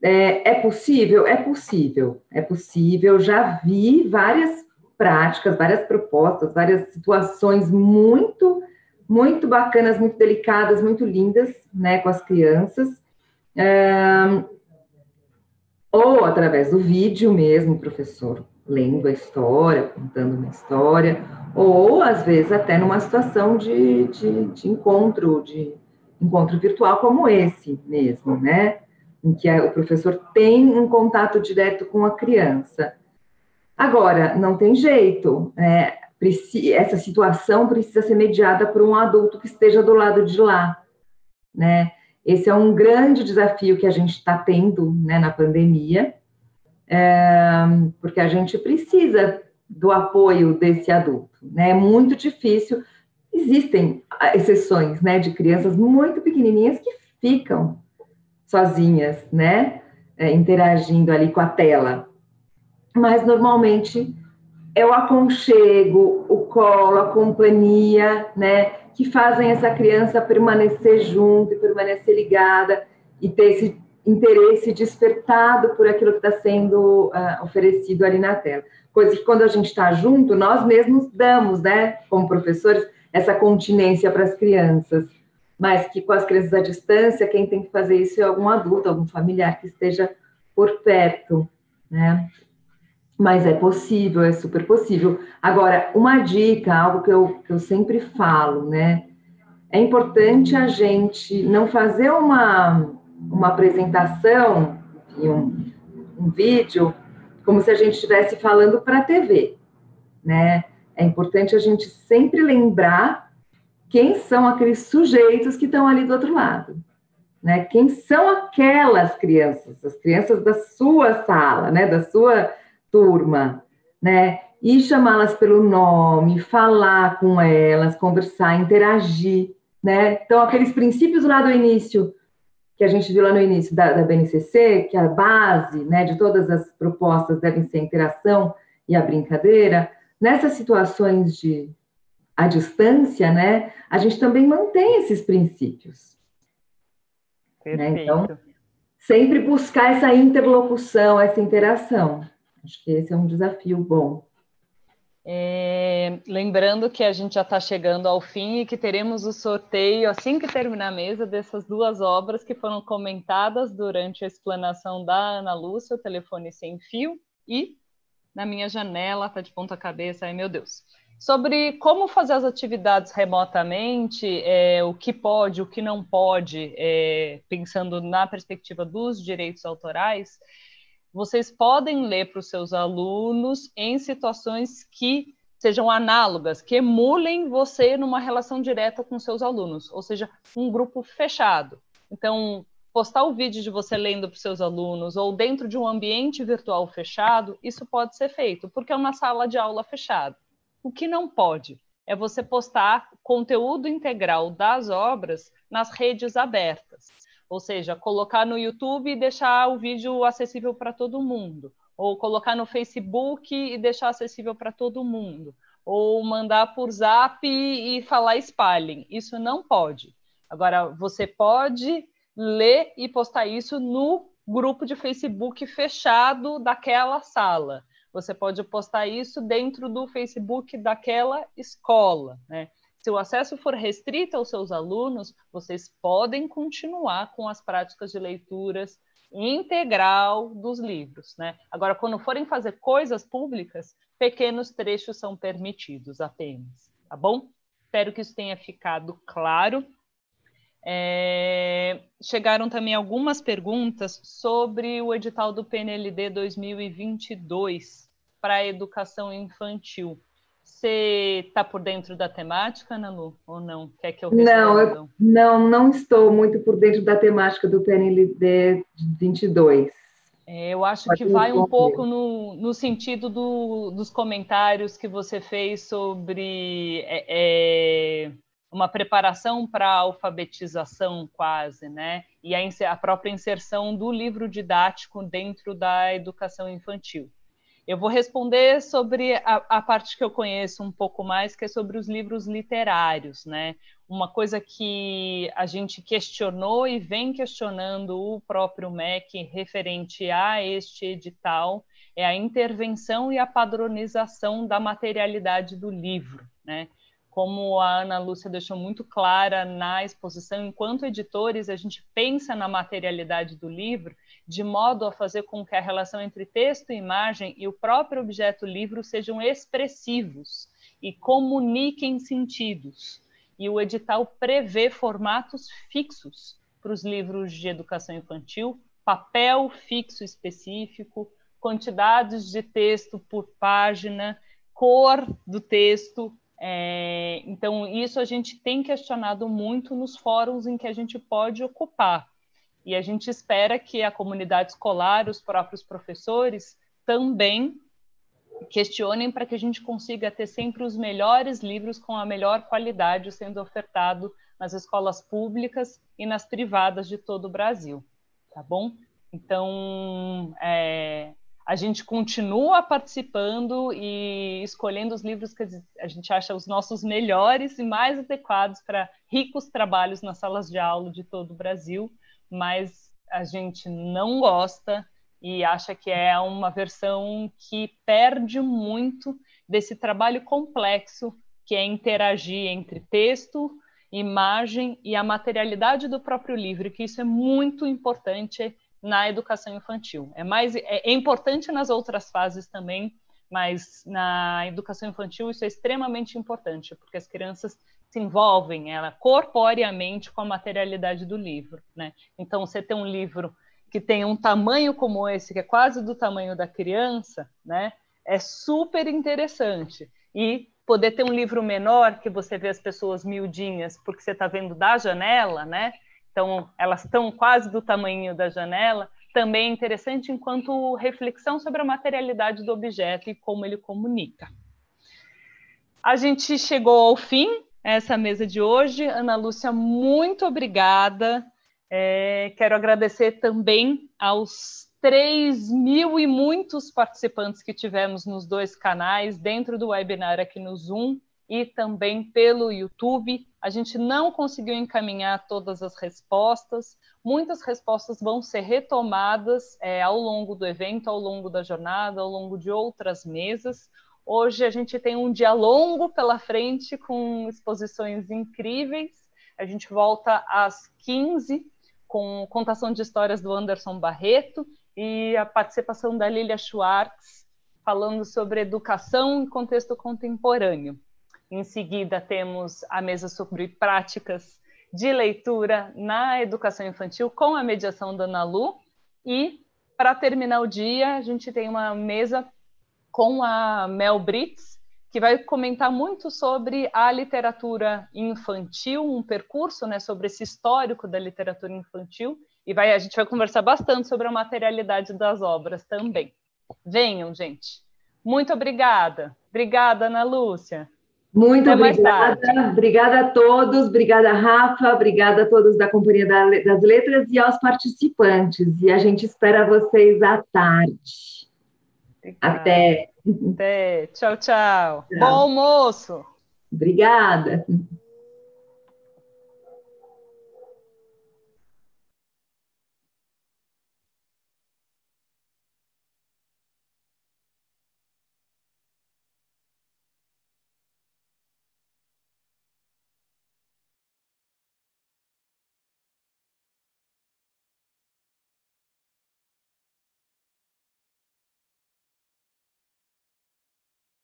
É possível? É possível, é possível. Já vi várias práticas, várias propostas, várias situações muito, muito bacanas, muito delicadas, muito lindas, né, com as crianças. Ou através do vídeo mesmo, o professor lendo a história, contando uma história, ou às vezes até numa situação de encontro virtual como esse mesmo, né? Em que o professor tem um contato direto com a criança. Agora, não tem jeito, essa situação precisa ser mediada por um adulto que esteja do lado de lá, né? Esse é um grande desafio que a gente está tendo, né, na pandemia, porque a gente precisa do apoio desse adulto, né? É muito difícil. Existem exceções, né, de crianças muito pequenininhas que ficam sozinhas, né, interagindo ali com a tela. Mas, normalmente, é o aconchego, o colo, a companhia, né, que fazem essa criança permanecer junto, e permanecer ligada, e ter esse interesse despertado por aquilo que está sendo oferecido ali na tela. Coisa que, quando a gente está junto, nós mesmos damos, né, como professores, essa continência para as crianças. Mas que com as crianças à distância, quem tem que fazer isso é algum adulto, algum familiar que esteja por perto, né? Mas é possível, é super possível. Agora, uma dica, algo que eu sempre falo, né? É importante a gente não fazer uma apresentação, um vídeo, como se a gente estivesse falando para a TV, né? É importante a gente sempre lembrar quem são aqueles sujeitos que estão ali do outro lado, né? Quem são aquelas crianças, as crianças da sua sala, né? Da sua turma, né? E chamá-las pelo nome, falar com elas, conversar, interagir, né? Então, aqueles princípios lá do início, que a gente viu lá no início da BNCC, que a base, né, de todas as propostas devem ser a interação e a brincadeira, nessas situações à distância, né, a gente também mantém esses princípios. Né? Então, sempre buscar essa interlocução, essa interação. Acho que esse é um desafio bom. Lembrando que a gente já está chegando ao fim e que teremos o sorteio, assim que terminar a mesa, dessas 2 obras que foram comentadas durante a explanação da Ana Lúcia, o telefone sem fio, e na minha janela, está de ponta cabeça, ai meu Deus. Sobre como fazer as atividades remotamente, o que pode, o que não pode, pensando na perspectiva dos direitos autorais, vocês podem ler para os seus alunos em situações que sejam análogas, que emulem você numa relação direta com seus alunos, ou seja, um grupo fechado. Então, postar o vídeo de você lendo para os seus alunos ou dentro de um ambiente virtual fechado, isso pode ser feito, porque é uma sala de aula fechada. O que não pode é você postar conteúdo integral das obras nas redes abertas, ou seja, colocar no YouTube e deixar o vídeo acessível para todo mundo, ou colocar no Facebook e deixar acessível para todo mundo, ou mandar por Zap e falar espalhem. Isso não pode. Agora, você pode ler e postar isso no grupo de Facebook fechado daquela sala. Você pode postar isso dentro do Facebook daquela escola, né? Se o acesso for restrito aos seus alunos, vocês podem continuar com as práticas de leituras integral dos livros, né? Agora, quando forem fazer coisas públicas, pequenos trechos são permitidos apenas, tá bom? Espero que isso tenha ficado claro. Chegaram também algumas perguntas sobre o edital do PNLD 2022 para a educação infantil. Você está por dentro da temática, Ana Lu, ou não? Quer que eu responda? Não estou muito por dentro da temática do PNLD 22. Eu acho que vai um pouco no sentido dos comentários que você fez sobre uma preparação para a alfabetização quase, né? E a própria inserção do livro didático dentro da educação infantil. Eu vou responder sobre a parte que eu conheço um pouco mais, que é sobre os livros literários, né? Uma coisa que a gente questionou e vem questionando o próprio MEC referente a este edital é a intervenção e a padronização da materialidade do livro, né? Como a Ana Lúcia deixou muito clara na exposição, enquanto editores, a gente pensa na materialidade do livro de modo a fazer com que a relação entre texto e imagem e o próprio objeto livro sejam expressivos e comuniquem sentidos. E o edital prevê formatos fixos para os livros de educação infantil, papel fixo específico, quantidades de texto por página, cor do texto. Então, isso a gente tem questionado muito nos fóruns em que a gente pode ocupar. E a gente espera que a comunidade escolar, os próprios professores, também questionem para que a gente consiga ter sempre os melhores livros com a melhor qualidade sendo ofertado nas escolas públicas e nas privadas de todo o Brasil. Tá bom? Então, a gente continua participando e escolhendo os livros que a gente acha os nossos melhores e mais adequados para ricos trabalhos nas salas de aula de todo o Brasil, mas a gente não gosta e acha que é uma versão que perde muito desse trabalho complexo que é interagir entre texto, imagem e a materialidade do próprio livro, que isso é muito importante na educação infantil. É importante nas outras fases também, mas na educação infantil isso é extremamente importante, porque as crianças se envolvem corporeamente com a materialidade do livro, né? Então, você tem um livro que tem um tamanho como esse, que é quase do tamanho da criança, né? É super interessante. E poder ter um livro menor, que você vê as pessoas miudinhas, porque você está vendo da janela, né? Então, elas estão quase do tamanho da janela, também é interessante enquanto reflexão sobre a materialidade do objeto e como ele comunica. A gente chegou ao fim, essa mesa de hoje. Ana Lúcia, muito obrigada. Quero agradecer também aos 3.000 e muitos participantes que tivemos nos 2 canais, dentro do webinar aqui no Zoom e também pelo YouTube. A gente não conseguiu encaminhar todas as respostas. Muitas respostas vão ser retomadas ao longo do evento, ao longo da jornada, ao longo de outras mesas. Hoje a gente tem um dia longo pela frente com exposições incríveis. A gente volta às 15 com contação de histórias do Anderson Barreto e a participação da Lília Schwartz falando sobre educação em contexto contemporâneo. Em seguida temos a mesa sobre práticas de leitura na educação infantil com a mediação da Ana Lu. E para terminar o dia a gente tem uma mesa com a Mel Brits, que vai comentar muito sobre a literatura infantil, um percurso, né, sobre esse histórico da literatura infantil, e a gente vai conversar bastante sobre a materialidade das obras também. Venham, gente. Muito obrigada. Obrigada, Ana Lúcia. Muito Até obrigada. Obrigada a todos. Obrigada, Rafa. Obrigada a todos da Companhia das Letras e aos participantes. E a gente espera vocês à tarde. Até. Tchau, tchau. Bom almoço. Obrigada.